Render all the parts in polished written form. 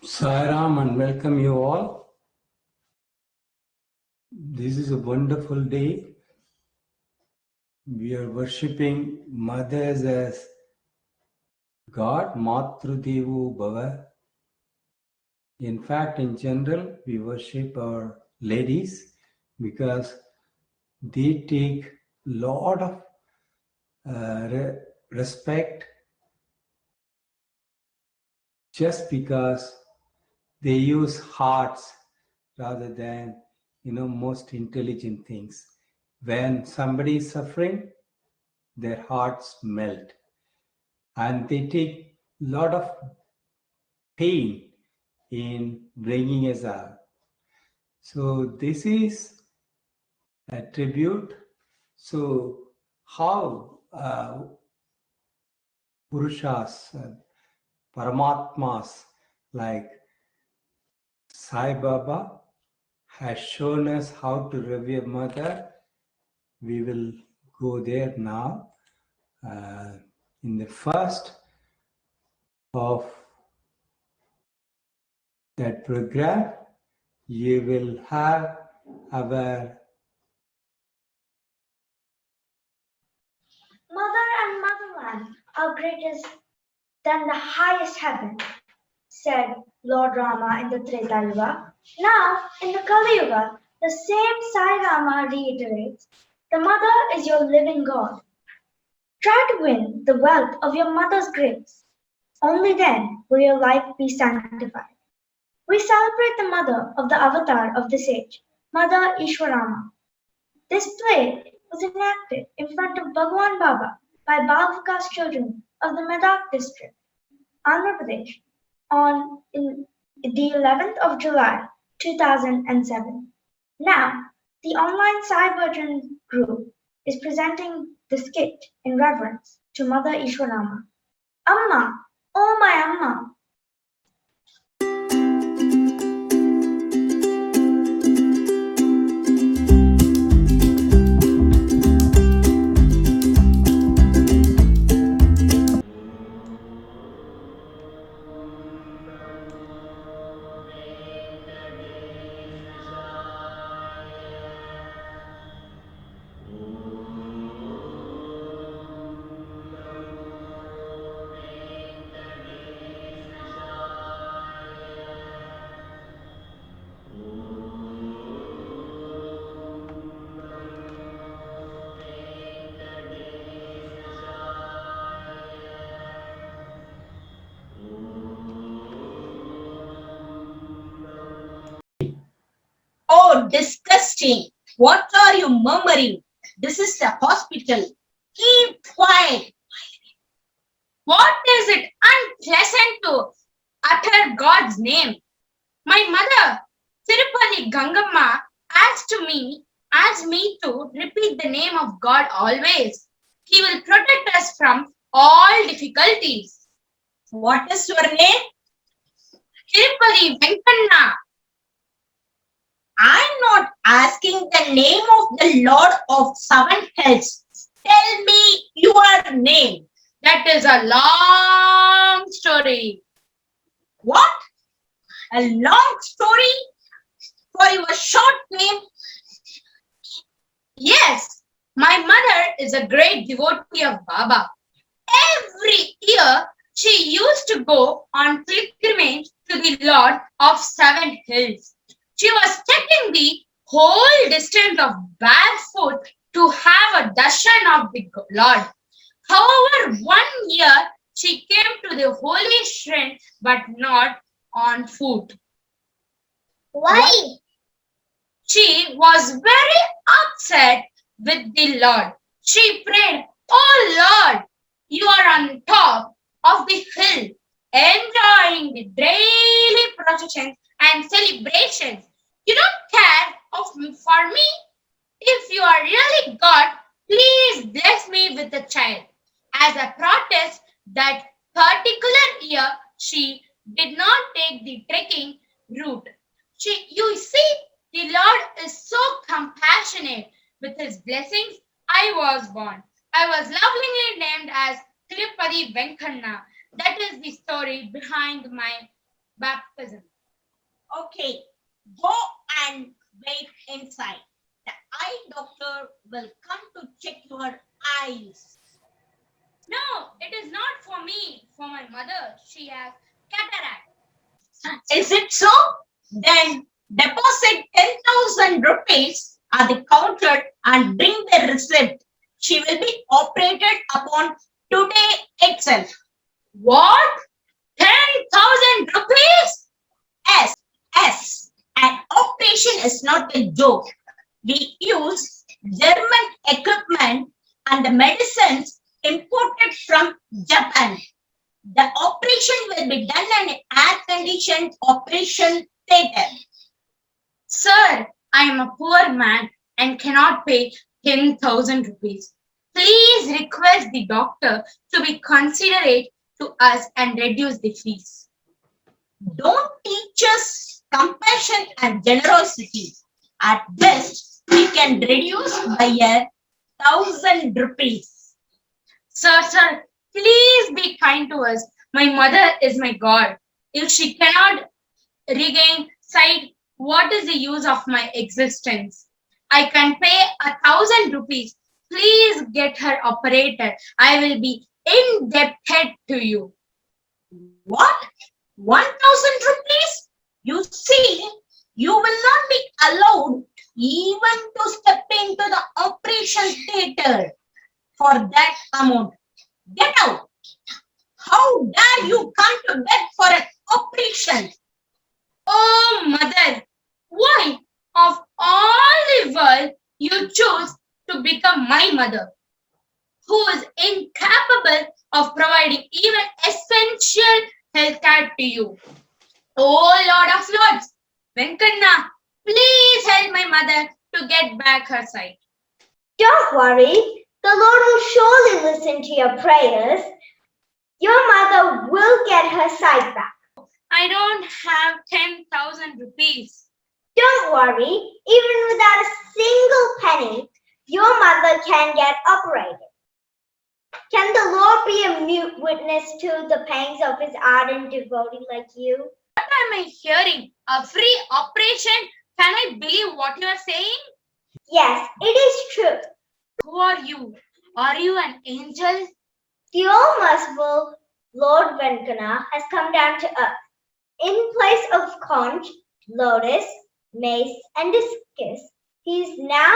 Sairam and welcome you all. This is a wonderful day. We are worshipping mothers as God, Matrudevo Bhava. In fact, in general, we worship our ladies because they take lot of respect just because they use hearts rather than most intelligent things. When somebody is suffering, their hearts melt and they take a lot of pain in bringing us out. So this is a tribute. So how Purushas, Paramatmas like Sai Baba has shown us how to revere mother. We will go there now. In the first of that program, you will have our Mother and motherland are greater than the highest heaven, said Lord Rama in the Treta Yuga. Now, in the Kali Yuga, the same Sai Rama reiterates, the mother is your living God. Try to win the wealth of your mother's grace. Only then will your life be sanctified. We celebrate the mother of the avatar of this age, Mother Ishwarama. This play was enacted in front of Bhagwan Baba by Bal Vikas children of the Medak district, Andhra Pradesh, on the 11th of July 2007. Now, the online Sai Bhajan group is presenting the skit in reverence to Mother Ishwarama. Amma, oh my Amma, Oh, disgusting! What are you murmuring? This is a hospital. Keep quiet. What is it unpleasant to utter God's name? My mother, Tirupati Gangamma, asked me to repeat the name of God always. He will protect us from all difficulties. What is your name? Tirupati Venkanna. I'm not asking the name of the Lord of Seven Hells. Tell me your name. That is a long story. What? A long story for your short name? Yes, my mother is a great devotee of Baba. Every year she used to go on pilgrimage to the Lord of Seven Hills. She was taking the whole distance of barefoot to have a darshan of the Lord. However, one year she came to the holy shrine but not on foot. Why? She was very upset with the Lord. She prayed, "Oh Lord, you are on top of the hill, enjoying the daily processions and celebrations. You don't care for me. If you are really God, please bless me with a child." As a protest that particular year, she did not take the trekking route. You see, the Lord is so compassionate. With his blessings, I was born. I was lovingly named as Tirupati Venkanna. That is the story behind my baptism. Okay, go and wait inside. The eye doctor will come to check your eyes. No, it is not for me, for my mother. She has cataract. Is it so? Then deposit 10,000 rupees at the counter and bring the receipt. She will be operated upon today itself. What? 10,000 rupees? Yes, yes. An operation is not a joke. We use German equipment and the medicines imported from Japan. The operation will be done in an air-conditioned operation theater. Sir, I am a poor man and cannot pay 10,000 rupees. Please request the doctor to be considerate to us and reduce the fees. Don't teach us compassion and generosity. At best, we can reduce by 1,000 rupees. Sir, please be kind to us. My mother is my God. If she cannot regain sight, what is the use of my existence? I can pay 1,000 rupees. Please get her operated. I will be indebted to you. What? 1,000 rupees? You see, you will not be allowed even to step into the operation theater for that amount. Get out! How dare you come to beg for an operation? Oh, mother, why of all the world you choose to become my mother, who is incapable of providing even essential health care to you? Oh, Lord of Lords, Venkanna, please help my mother to get back her sight. Don't worry, the Lord will surely listen to your prayers. Your mother will get her sight back. I don't have 10,000 rupees. Don't worry, even without a single penny, your mother can get operated. Can the Lord be a mute witness to the pangs of his ardent devotee like you? What am I hearing? A free operation? Can I believe what you are saying? Yes, it is true. Who are you? Are you an angel? The all-merciful Lord Venkana has come down to earth. In place of conch, lotus, mace, and discus, he now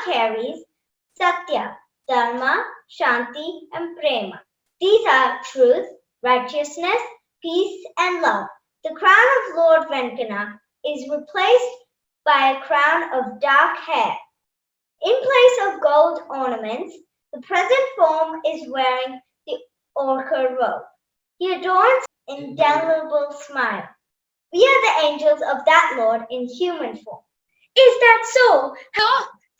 carries Satya, Dharma, Shanti, and Prema. These are truth, righteousness, peace, and love. The crown of Lord Venkana is replaced by a crown of dark hair. In place of gold ornaments, the present form is wearing the ochre robe. He adorns an indelible smile. We are the angels of that Lord in human form. Is that so? So,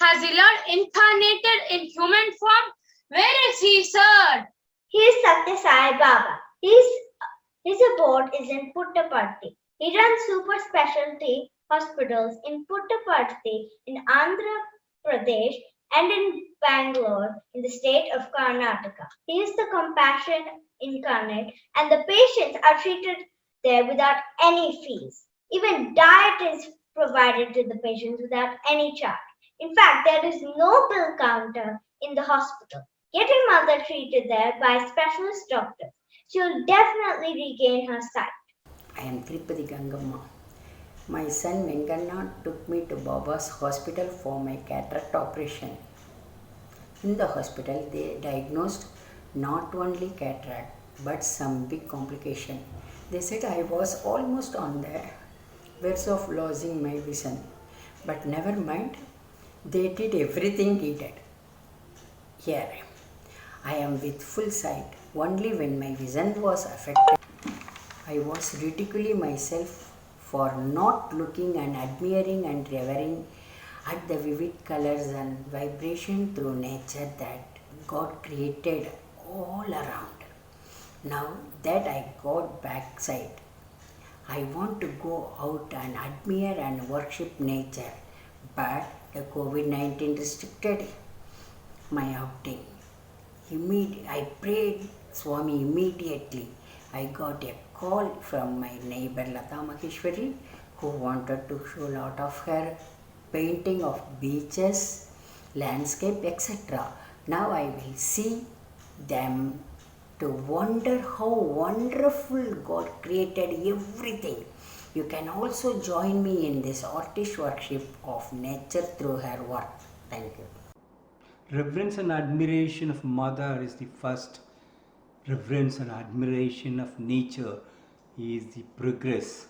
has the Lord incarnated in human form? Where is he, sir? He is Satya Sai Baba. His abode is in Puttaparthi. He runs super specialty hospitals in Puttaparthi in Andhra Pradesh and in Bangalore in the state of Karnataka. He is the compassion incarnate, and the patients are treated there without any fees. Even diet is provided to the patients without any charge. In fact, there is no bill counter in the hospital. Get your mother treated there by specialist doctors. She will definitely regain her sight. I am Tirupati Gangamma. My son Venkanna took me to Baba's hospital for my cataract operation. In the hospital, they diagnosed not only cataract but some big complication. They said I was almost on the verge of losing my vision. But never mind, they did everything needed. Here I am with full sight. Only when my vision was affected, I was ridiculing myself for not looking and admiring and revering at the vivid colors and vibration through nature that God created all around. Now that I got back sight, I want to go out and admire and worship nature, but the COVID-19 restricted my outing. I prayed Swami immediately I got a call from my neighbor Lata Maheshwari, who wanted to show a lot of her painting of beaches, landscape, etc. Now I will see them to wonder how wonderful God created everything. You can also join me in this artist worship of nature through her work. Thank you. Reverence and admiration of mother is the first. Reverence and admiration of nature is the progress.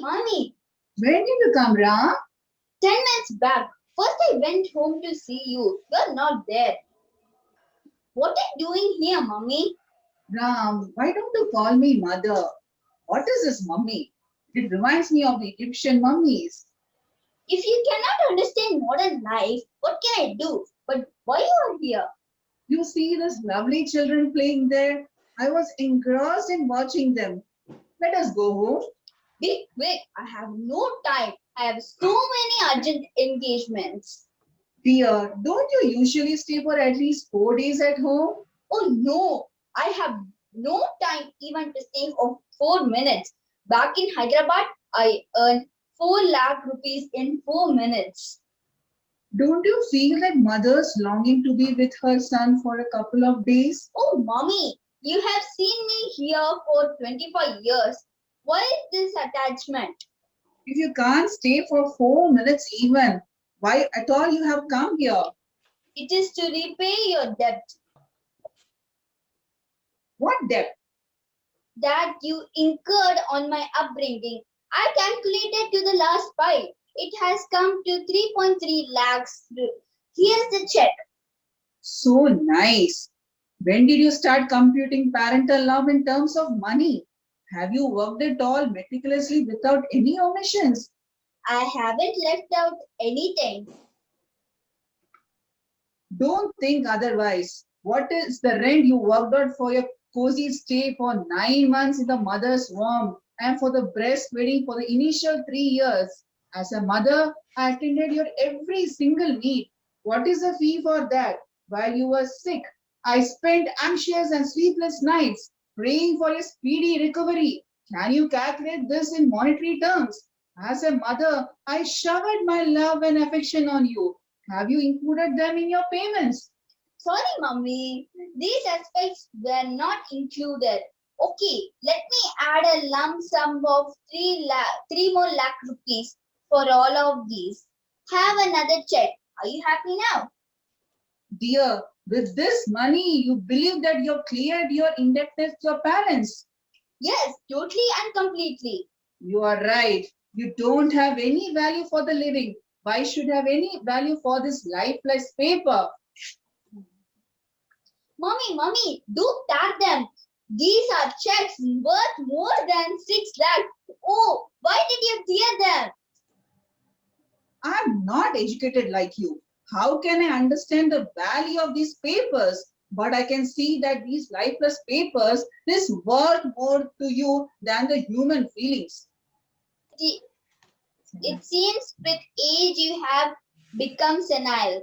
Mommy, When did you come, Ram? 10 minutes back. First, I went home to see you. You're not there. What are you doing here, Mommy? Ram, why don't you call me mother? What is this mummy? It reminds me of the Egyptian mummies. If you cannot understand modern life, what can I do? But why you are here? You see these lovely children playing there? I was engrossed in watching them. Let us go home. Be quick. I have no time. I have so many urgent engagements. Dear, don't you usually stay for at least 4 days at home? Oh no, I have no time even to stay for 4 minutes. Back in Hyderabad, I earned 4 lakh rupees in 4 minutes. Don't you feel that mother's longing to be with her son for a couple of days? Oh, Mommy, you have seen me here for 25 years. Why is this attachment? If you can't stay for 4 minutes even, why at all you have come here? It is to repay your debt What debt? that you incurred on my upbringing. I calculated to the last pi. It has come to 3.3 lakhs. Here's the check. So nice. When did you start computing parental love in terms of money? Have you worked it all meticulously without any omissions? I haven't left out anything. Don't think otherwise. What is the rent you worked out for your cozy stay for 9 months in the mother's womb and for the breastfeeding for the initial 3 years? As a mother, I attended your every single need. What is the fee for that? While you were sick, I spent anxious and sleepless nights praying for a speedy recovery. Can you calculate this in monetary terms? As a mother, I showered my love and affection on you. Have you included them in your payments? Sorry, Mummy. These aspects were not included. Okay, let me add a lump sum of 3 more lakh rupees for all of these. Have another check. Are you happy now? Dear, with this money, you believe that you've cleared your indebtedness to your parents. Yes, totally and completely. You are right. You don't have any value for the living. Why should have any value for this lifeless paper? Mummy, do tag them. These are checks worth more than 6 lakh. Oh, why did you tear them? I'm not educated like you. How can I understand the value of these papers? But I can see that these lifeless papers is worth more to you than the human feelings. It seems with age you have become senile.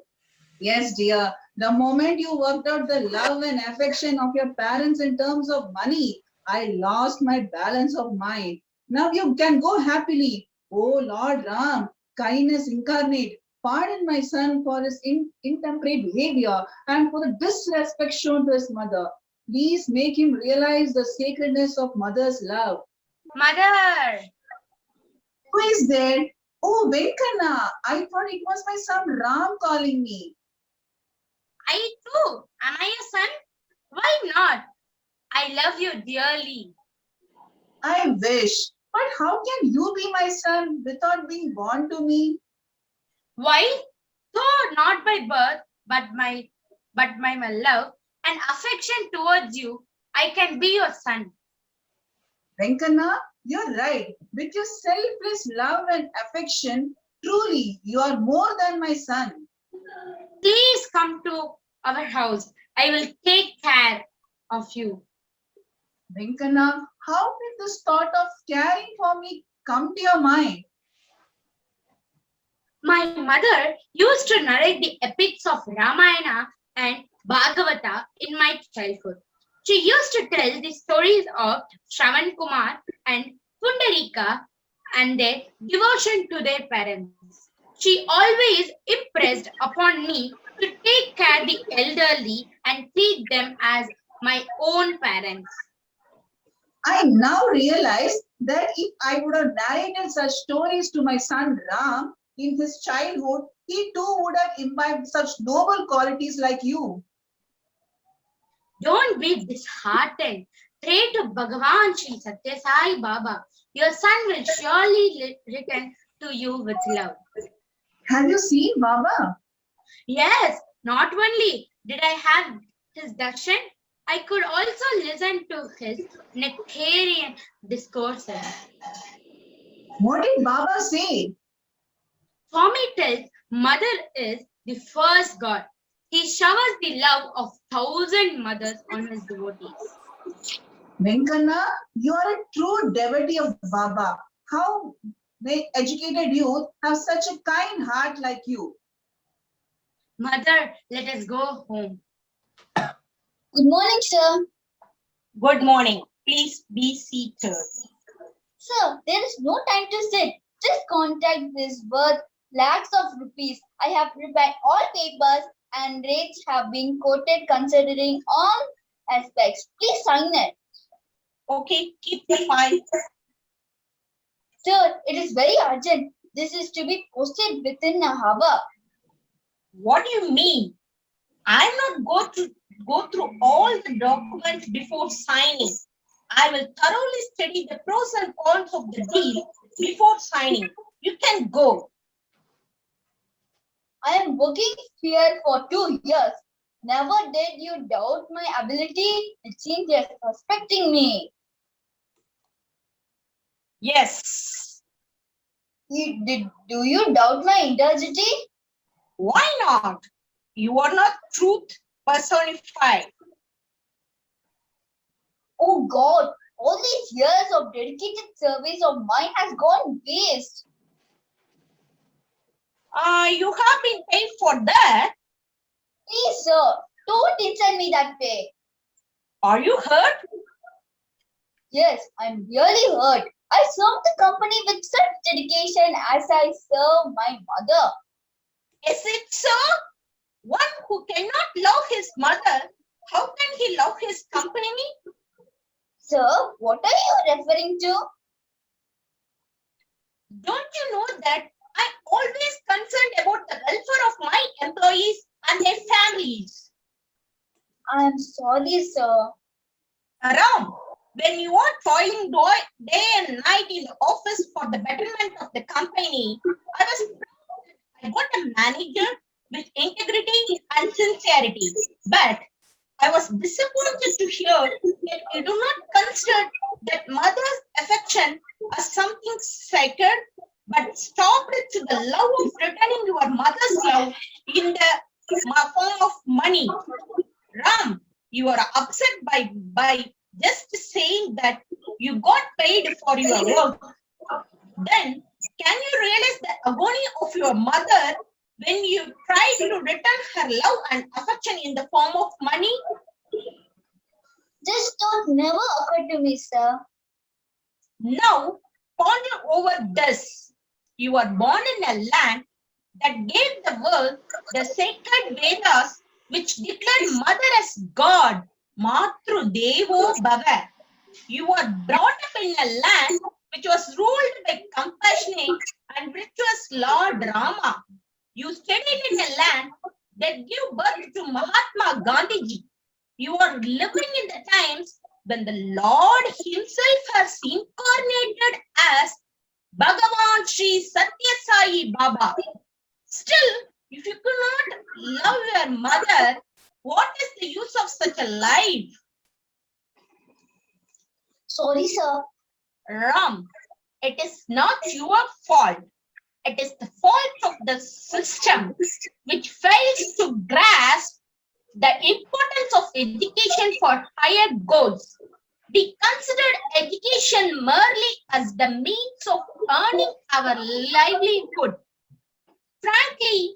Yes, dear. The moment you worked out the love and affection of your parents in terms of money, I lost my balance of mind. Now you can go happily. Oh Lord Ram, kindness incarnate, pardon my son for his intemperate behavior and for the disrespect shown to his mother. Please make him realize the sacredness of mother's love. Mother, Who is there? Oh, Venkana. I thought it was my son Ram calling me. I too. Am I a son? Why not? I love you dearly. I wish. But how can you be my son without being born to me? Why? Though not by birth, but my love and affection towards you, I can be your son. Venkana, you're right. With your selfless love and affection, truly, you are more than my son. Please come to our house. I will take care of you. Venkana, how did this thought of caring for me come to your mind? My mother used to narrate the epics of Ramayana and Bhagavata in my childhood. She used to tell the stories of Shravan Kumar and Pundarika and their devotion to their parents. She always impressed upon me to take care of the elderly and treat them as my own parents. I now realize that if I would have narrated such stories to my son Ram in his childhood, he too would have imbibed such noble qualities like you. Don't be disheartened. Pray to Bhagavan Sri Satya Sai Baba. Your son will surely return to you with love. Have you seen Baba? Yes, not only did I have his darshan, I could also listen to his nectarian discourses. What did Baba say? Swami tells mother is the first God. He showers the love of 1,000 mothers on his devotees. Venkana, you are a true devotee of Baba. How may educated youth have such a kind heart like you? Mother, let us go home. Good morning, sir. Good morning. Please be seated. Sir, there is no time to sit. This contract is worth lakhs of rupees. I have prepared all papers and rates have been quoted considering all aspects. Please sign it. Okay, keep the file. Sir, it is very urgent. This is to be posted within an hour. What do you mean? I'll not go through all the documents before signing. I will thoroughly study the pros and cons of the deal before signing. You can go. I am working here for 2 years. Never did you doubt my ability. It seems you're suspecting me. Yes. Do you doubt my integrity? Why not? You are not truth personified. Oh God, all these years of dedicated service of mine has gone waste. You have been paid for that. Please, sir, don't insult me that way. Are you hurt? Yes, I'm really hurt. I served the company with such dedication as I serve my mother. Is it so? One who cannot love his mother, how can he love his company? Sir, what are you referring to? Don't you know that I'm always concerned about the welfare of my employees and their families? I'm sorry, sir. Ram, when you are toiling day and night in the office for the betterment of the company, I was proud that I got a manager with integrity and sincerity. But I was disappointed to hear that you do not consider that mother's affection as something sacred, but stopped it to the love of returning your mother's love in the form of money. Ram, you are upset by just saying that you got paid for your work. Then, can you realize the agony of your mother when you tried to return her love and affection in the form of money? This thought never occurred to me, sir. Now, ponder over this. You are born in a land that gave the world the sacred Vedas, which declared mother as God, Matru Devo Bhava. You are brought up in a land which was ruled by compassionate and virtuous Lord Rama. You studied in a land that gave birth to Mahatma Gandhiji. You are living in the times when the Lord himself has incarnated as Bhagavan Sri Satya Sai Baba. Still, if you could not love your mother, what is the use of such a life? Sorry, sir. Ram, it is not your fault. It is the fault of the system which fails to grasp the importance of education for higher goals. We considered education merely as the means of earning our livelihood. Frankly,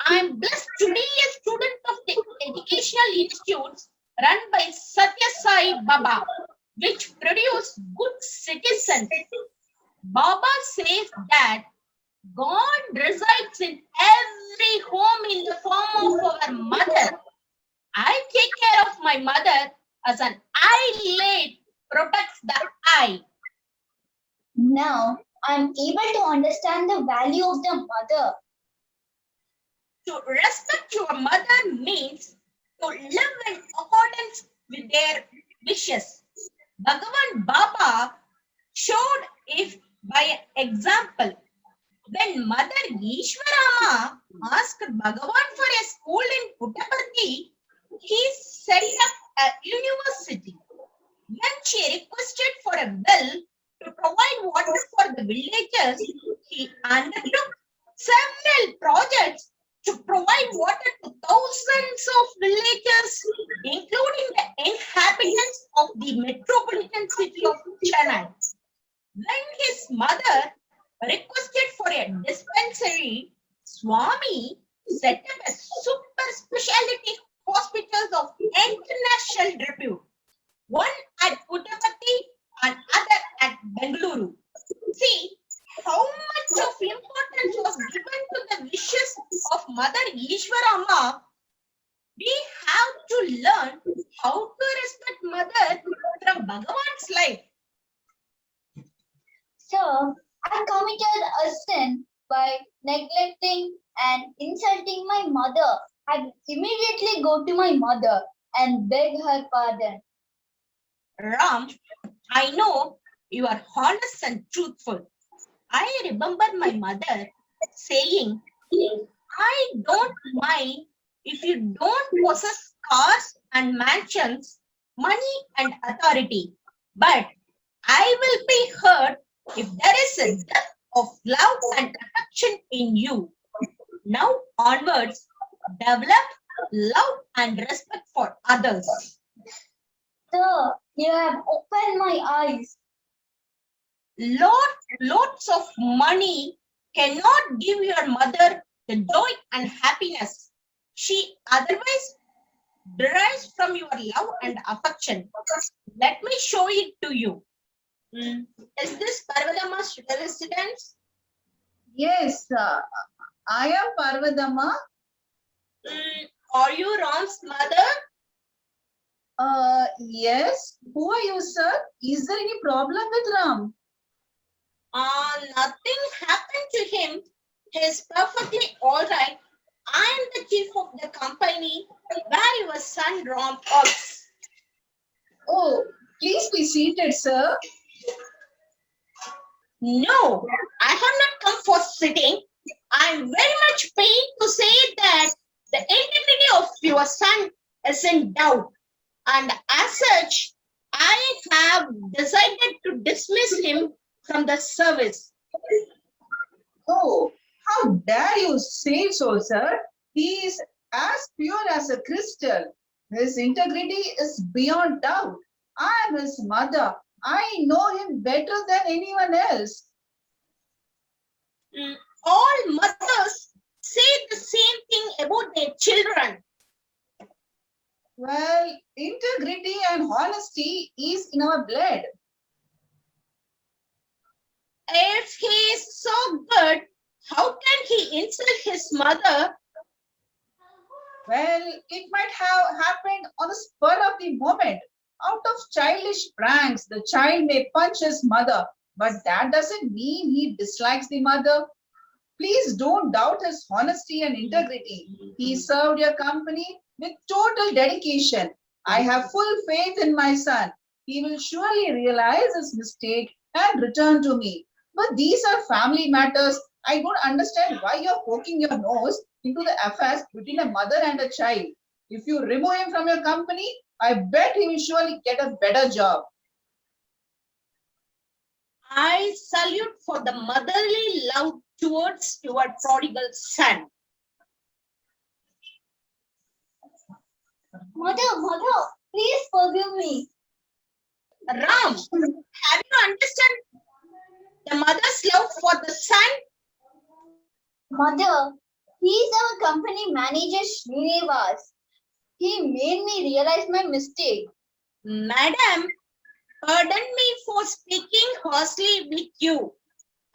I am blessed to be a student of the educational institutes run by Satya Sai Baba, which produce good citizens. Baba says that God resides in every home in the form of our mother. I take care of my mother as an eyelid protects the eye. Now I'm able to understand the value of the mother. To respect your mother means to live in accordance with their wishes. Bhagavan Baba showed if by example. When Mother Ishwarama asked Bhagavan for a school in Puttaparthi, he set up a university. When she requested for a well to provide water for the villagers, he undertook several projects to provide water to thousands of villagers, including the inhabitants of the metropolitan city of Chennai. When his mother requested for a dispensary, Swami set up a super specialty hospitals of international repute, one at Puttaparthi and other at Bengaluru. See how much of importance was given to the wishes of Mother Ishwarama. We have to learn how to respect Mother from Bhagavan's life. Sir, I committed a sin by neglecting and insulting my mother. I immediately go to my mother and beg her pardon. Ram, I know you are honest and truthful. I remember my mother saying, I don't mind if you don't possess cars and mansions, money and authority, but I will be hurt if there is a death of love and affection in you. Now onwards, develop love and respect for others. Sir, you have opened my eyes. Lots of money cannot give your mother the joy and happiness she otherwise derives from your love and affection. Let me show it to you. Is this Parvadamma's residence? Yes, I am Parvadamma. Are you Ram's mother? Yes. Who are you, sir? Is there any problem with Ram? Nothing happened to him. He's perfectly all right. I am the chief of the company where your son Ram works. Oh, please be seated, sir. No, I have not come for sitting. I am very much pained to say that the integrity of your son is in doubt, and as such, I have decided to dismiss him from the service. Oh, how dare you say so, sir? He is as pure as a crystal. His integrity is beyond doubt. I am his mother. I know him better than anyone else. All mothers say the same thing about their children. Well, integrity and honesty is in our blood. If he is so good, how can he insult his mother? Well, it might have happened on the spur of the moment. Out of childish pranks, the child may punch his mother, but that doesn't mean he dislikes the mother. Please don't doubt his honesty and integrity. He served your company with total dedication. I have full faith in my son. He will surely realize his mistake and return to me. But these are family matters. I don't understand why you're poking your nose into the affairs between a mother and a child. If you remove him from your company, I bet he will surely get a better job. I salute for the motherly love towards your prodigal son. Mother, please forgive me. Ram, have you understood the mother's love for the son? Mother, he is our company manager Srinivas. He made me realize my mistake. Madam, pardon me for speaking harshly with you.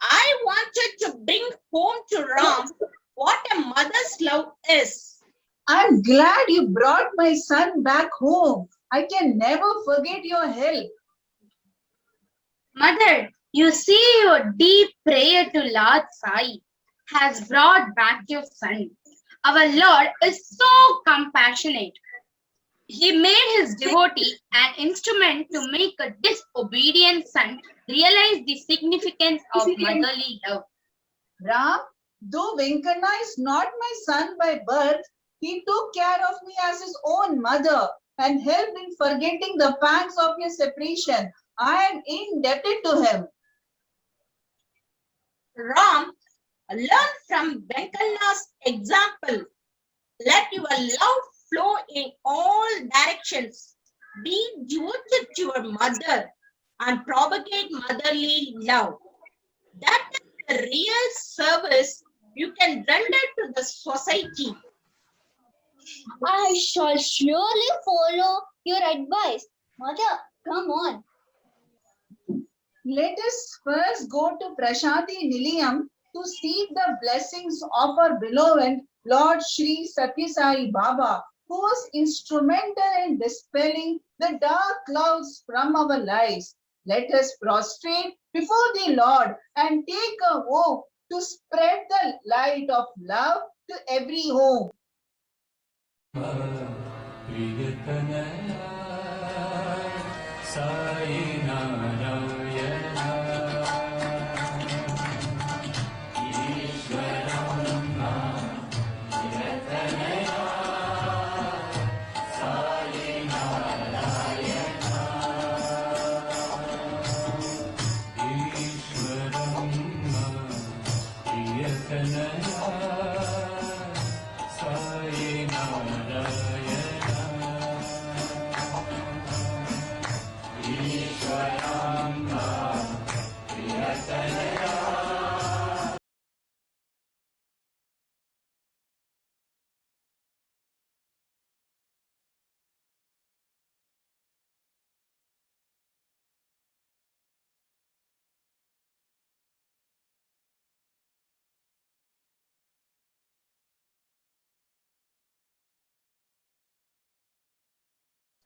I wanted to bring home to Ram what a mother's love is. I'm glad you brought my son back home. I can never forget your help. Mother, you see your deep prayer to Lord Sai has brought back your son. Our Lord is so compassionate. He made his devotee an instrument to make a disobedient son realize the significance of motherly love. Ram, though Venkana is not my son by birth, he took care of me as his own mother and helped in forgetting the pangs of your separation. I am indebted to him. Ram, learn from Venkana's example. Let your love flow in all directions. Be devoted to your mother and propagate motherly love. That is the real service you can render to the society. I shall surely follow your advice. Mother, come on. Let us first go to Prashanti Nilayam to seek the blessings of our beloved Lord Sri Satya Sai Baba, who was instrumental in dispelling the dark clouds from our lives. Let us prostrate before the Lord and take a vow to spread the light of love to every home.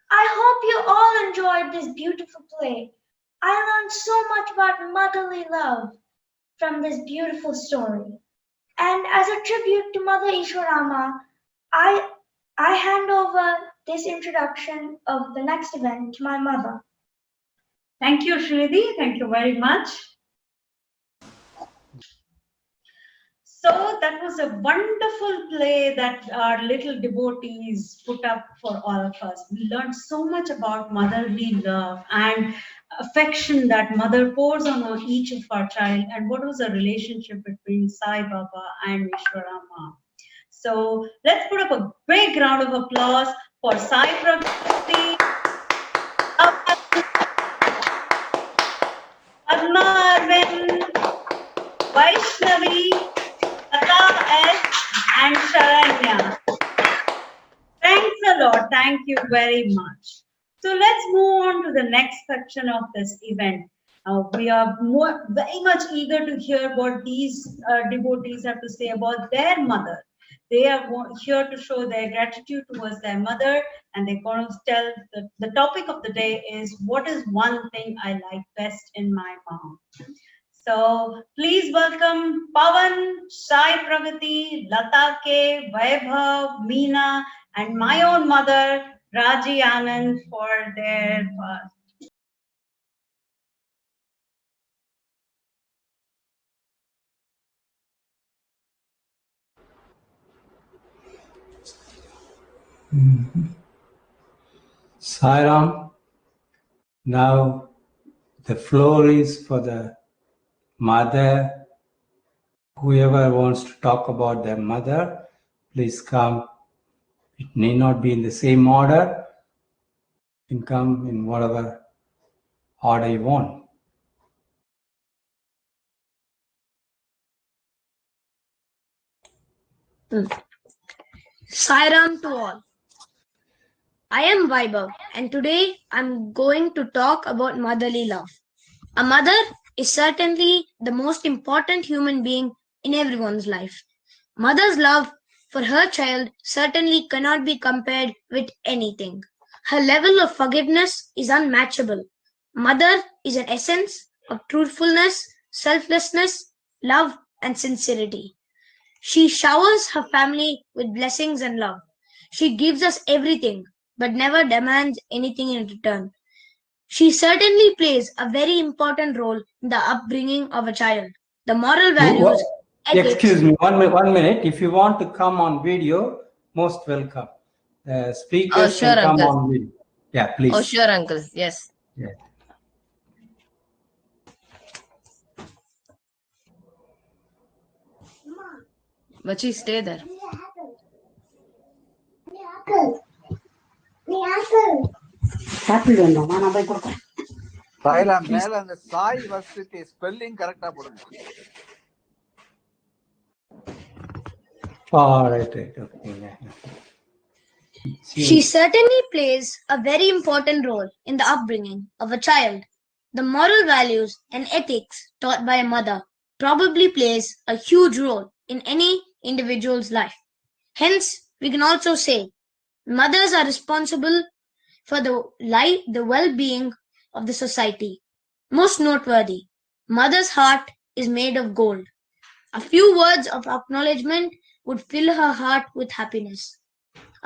I hope you all enjoyed this beautiful play. I learned so much about motherly love from this beautiful story. And as a tribute to Mother Ishwarama, I hand over this introduction of the next event to my mother. Thank you, Shridi. Thank you very much. So that was a wonderful play that our little devotees put up for all of us. We learned so much about motherly love and affection that mother pours on each of our child, and what was the relationship between Sai Baba and Vishwarama. So let's put up a big round of applause for Sai Prakriti, Padma Arvind, Vaishnavi, Lata S, and Sharanya. Thanks a lot. Thank you very much. So let's move on to the next section of this event. We are very much eager to hear what these devotees have to say about their mother. They are here to show their gratitude towards their mother, and they're going to tell the topic of the day is, what is one thing I like best in my mom? So please welcome Pavan, Sai Pragati, Lata K, Vaibhav, Meena, and my own mother, Raji Anand, for their part. Sairam, now the floor is for the mother. Whoever wants to talk about their mother, please come. It may not be in the same order. You can come in whatever order you want. Sairam to all. I am Vaibhav, and today I'm going to talk about motherly love. A mother is certainly the most important human being in everyone's life. Mother's love for her child certainly cannot be compared with anything. Her level of forgiveness is unmatchable. Mother is an essence of truthfulness, selflessness, love, and sincerity. She showers her family with blessings and love. She gives us everything, but never demands anything in return. She certainly plays a very important role in the upbringing of a child. The moral values, ethics. Excuse me, 1 minute. If you want to come on video, most welcome. Speakers sure, can come uncle. on video. Yeah, please. Oh, sure, uncle. Yes. Yeah. Bachi, stay there. Sairam மேல அந்த சாய் வசதி spelling கரெக்டா போடுங்க. Right. Okay. She certainly plays a very important role in the upbringing of a child. The moral values and ethics taught by a mother probably plays a huge role in any individual's life. Hence, we can also say mothers are responsible for the well-being of the society. Most noteworthy, mother's heart is made of gold. A few words of acknowledgement would fill her heart with happiness.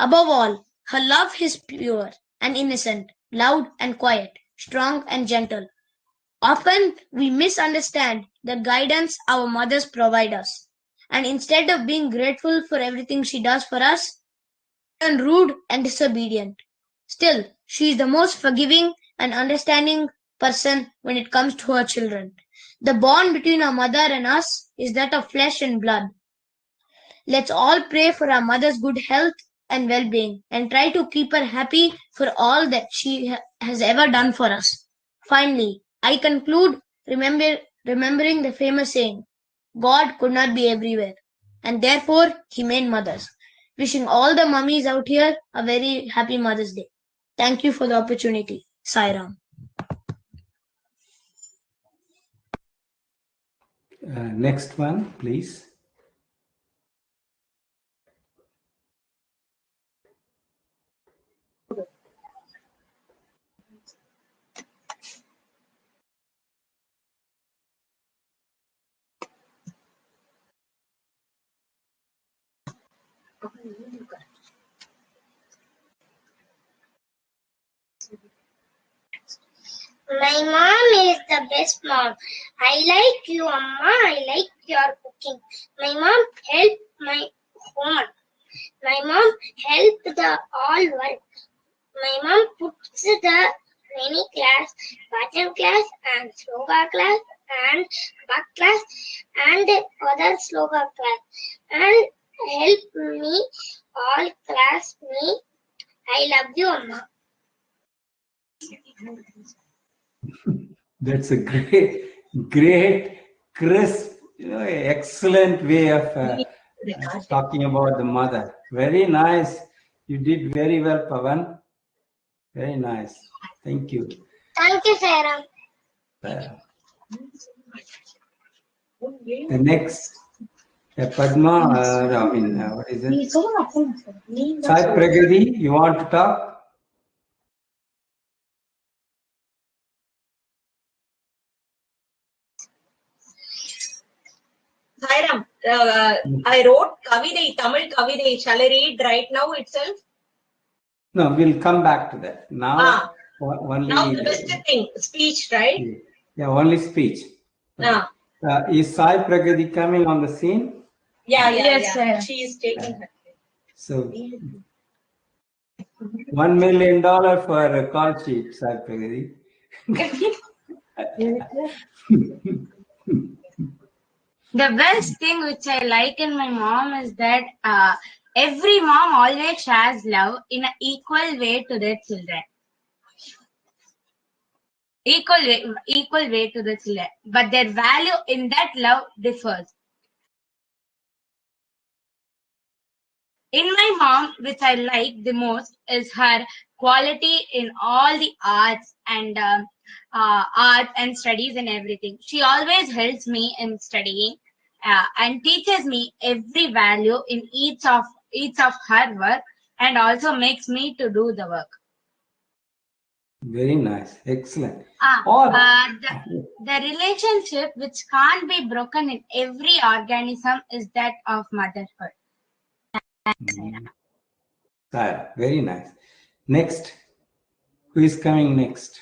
Above all, her love is pure and innocent, loud and quiet, strong and gentle. Often we misunderstand the guidance our mothers provide us, and instead of being grateful for everything she does for us, we turn rude and disobedient. Still, she is the most forgiving and understanding person when it comes to her children. The bond between our mother and us is that of flesh and blood. Let's all pray for our mother's good health and well-being and try to keep her happy for all that she has ever done for us. Finally, I conclude remembering the famous saying, God could not be everywhere, and therefore he made mothers. Wishing all the mummies out here a very happy Mother's Day. Thank you for the opportunity. Sairam. Next one, please. My mom is the best mom. I like you, Amma. I like your cooking. My mom helped my homework. My mom helped the all work. My mom puts the mini class, pattern class, and sloga class, and back class, and other sloga class, and help me all class me. I love you, Amma. That's a great, crisp, excellent way of talking about the mother. Very nice. You did very well, Pavan. Very nice. Thank you. Thank you, Sarah. The next, Padma, what is it? Sai Pragati, you want to talk? Sairam, I wrote Kavidai, Tamil Kavidai. Shall I read right now itself? No, we'll come back to that. Now, only. Now the best thing, speech, right? Yeah, only speech. Is Sai Pragati coming on the scene? Yes, sir. She is taking her. So, $1 million for a call sheet, Sai Pragati. The best thing which I like in my mom is that every mom always shares love in an equal way to their children. Equal way to the children. But their value in that love differs. In my mom, which I like the most, is her quality in all the arts and studies and everything. She always helps me in studying and teaches me every value in each of her work, and also makes me to do the work. Very nice. Excellent. The relationship which can't be broken in every organism is that of motherhood. Very nice. Next, who is coming next?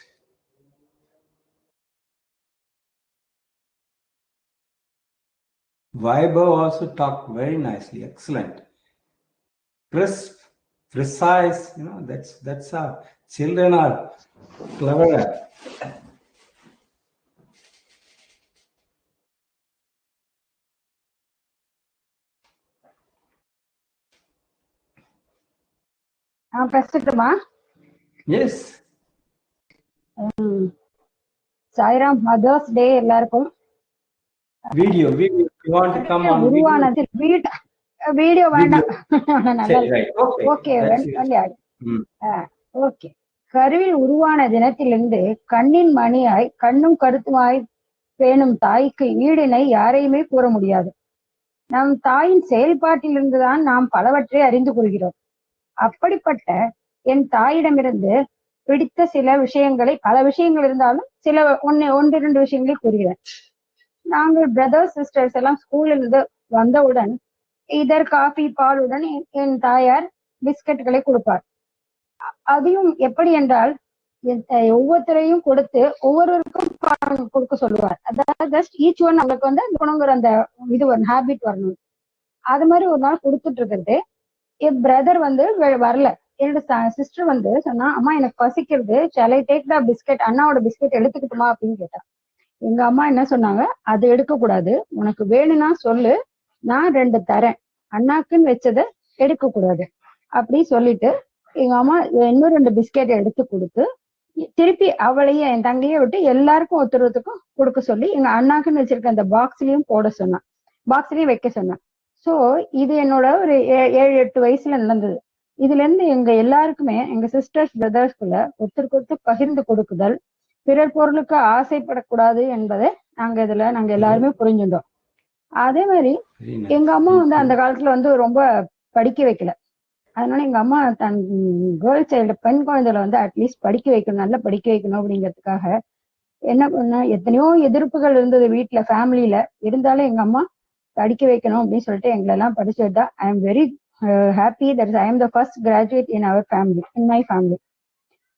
Vaibhav also talked very nicely. Excellent. Crisp, precise. That's how children are clever at. பேசட்டுமா? Yes. Sairam mother's day எல்லாருக்கும். Video. You want to come on உருவானது video வேண்டாம். Okay. கருவில் உருவான தினத்திலிருந்து கண்ணின் மணியாய் கண்ணும் கருத்துமாய் பேணும் தாய்க்கு ஈடினை யாரையுமே கூற முடியாது. நம் தாயின் செயல்பாட்டிலிருந்துதான் நாம் பலவற்றை அறிந்து கொள்கிறோம். அப்படிப்பட்ட என் தாயிடமிருந்து பிடித்த சில விஷயங்களை, பல விஷயங்கள் இருந்தாலும் சில ஒன்று இரண்டு விஷயங்களை கூறுகிறேன். நாங்கள் பிரதர்ஸ் சிஸ்டர்ஸ் எல்லாம் ஸ்கூல்ல இருந்து வந்தவுடன் இதர் காஃபி பாலுடன் என் தாயார் பிஸ்கட்களை கொடுப்பார். அதையும் எப்படி என்றால் ஒவ்வொருத்தரையும் கொடுத்து ஒவ்வொருவருக்கும் கொடுக்க சொல்லுவார். அதாவது ஜஸ்ட் ஈச் ஒன் அவங்களுக்கு வந்து அந்த குணங்கிற அந்த இது ஹேபிட் வரணும். அது மாதிரி ஒரு நாள் கொடுத்துட்டு இருக்கிறது, என் பிரதர் வந்து வரல. என்னோட சிஸ்டர் வந்து சொன்னா, அம்மா எனக்கு பசிக்கிறது, shall I take the biscuit, அண்ணாவோட பிஸ்கட் எடுத்துக்கிட்டுமா அப்படின்னு கேட்டா. எங்க அம்மா என்ன சொன்னாங்க, அது எடுக்க கூடாது, உனக்கு வேணும்னா சொல்லு, நான் 2 தரேன், அண்ணாக்குன்னு வச்சதை எடுக்க கூடாது அப்படி சொல்லிட்டு எங்க அம்மா இன்னும் 2 பிஸ்கெட் எடுத்து கொடுத்து திருப்பி அவளையும் என் தங்கையை விட்டு எல்லாருக்கும் ஒருத்தருக்கும் கொடுக்க சொல்லி எங்க அண்ணாக்குன்னு வச்சிருக்க அந்த பாக்ஸ்லயும் போட சொன்னான், பாக்ஸ்லயும் வைக்க சொன்னான். சோ இது என்னோட ஒரு 7-8 வயசுல நடந்தது. இதுல இருந்து எங்க எல்லாருக்குமே, எங்க சிஸ்டர்ஸ் பிரதர்ஸ்குள்ள ஒருத்தருக்கு ஒருத்தர் பகிர்ந்து கொடுக்குதல், பிறர் பொருளுக்கு ஆசைப்படக்கூடாது என்பதை நாங்க எல்லாருமே புரிஞ்சுட்டோம். அதே மாதிரி எங்க அம்மா வந்து அந்த காலத்துல வந்து ரொம்ப படிக்க வைக்கல. அதனால எங்க அம்மா தன் கேர்ள் சைல்டு, பெண் குழந்தைகளை வந்து அட்லீஸ்ட் படிக்க வைக்கணும், நல்லா படிக்க வைக்கணும் அப்படிங்கிறதுக்காக என்ன பண்ண, எத்தனையோ எதிர்ப்புகள் இருந்தது வீட்டுல, ஃபேமிலியில இருந்தாலும் எங்க அம்மா படிக்க வைக்கணும் அப்படின்னு சொல்லிட்டு எங்களை எல்லாம் படிச்சு விட்டா. I am very happy that I am the first graduate in our family, in my family.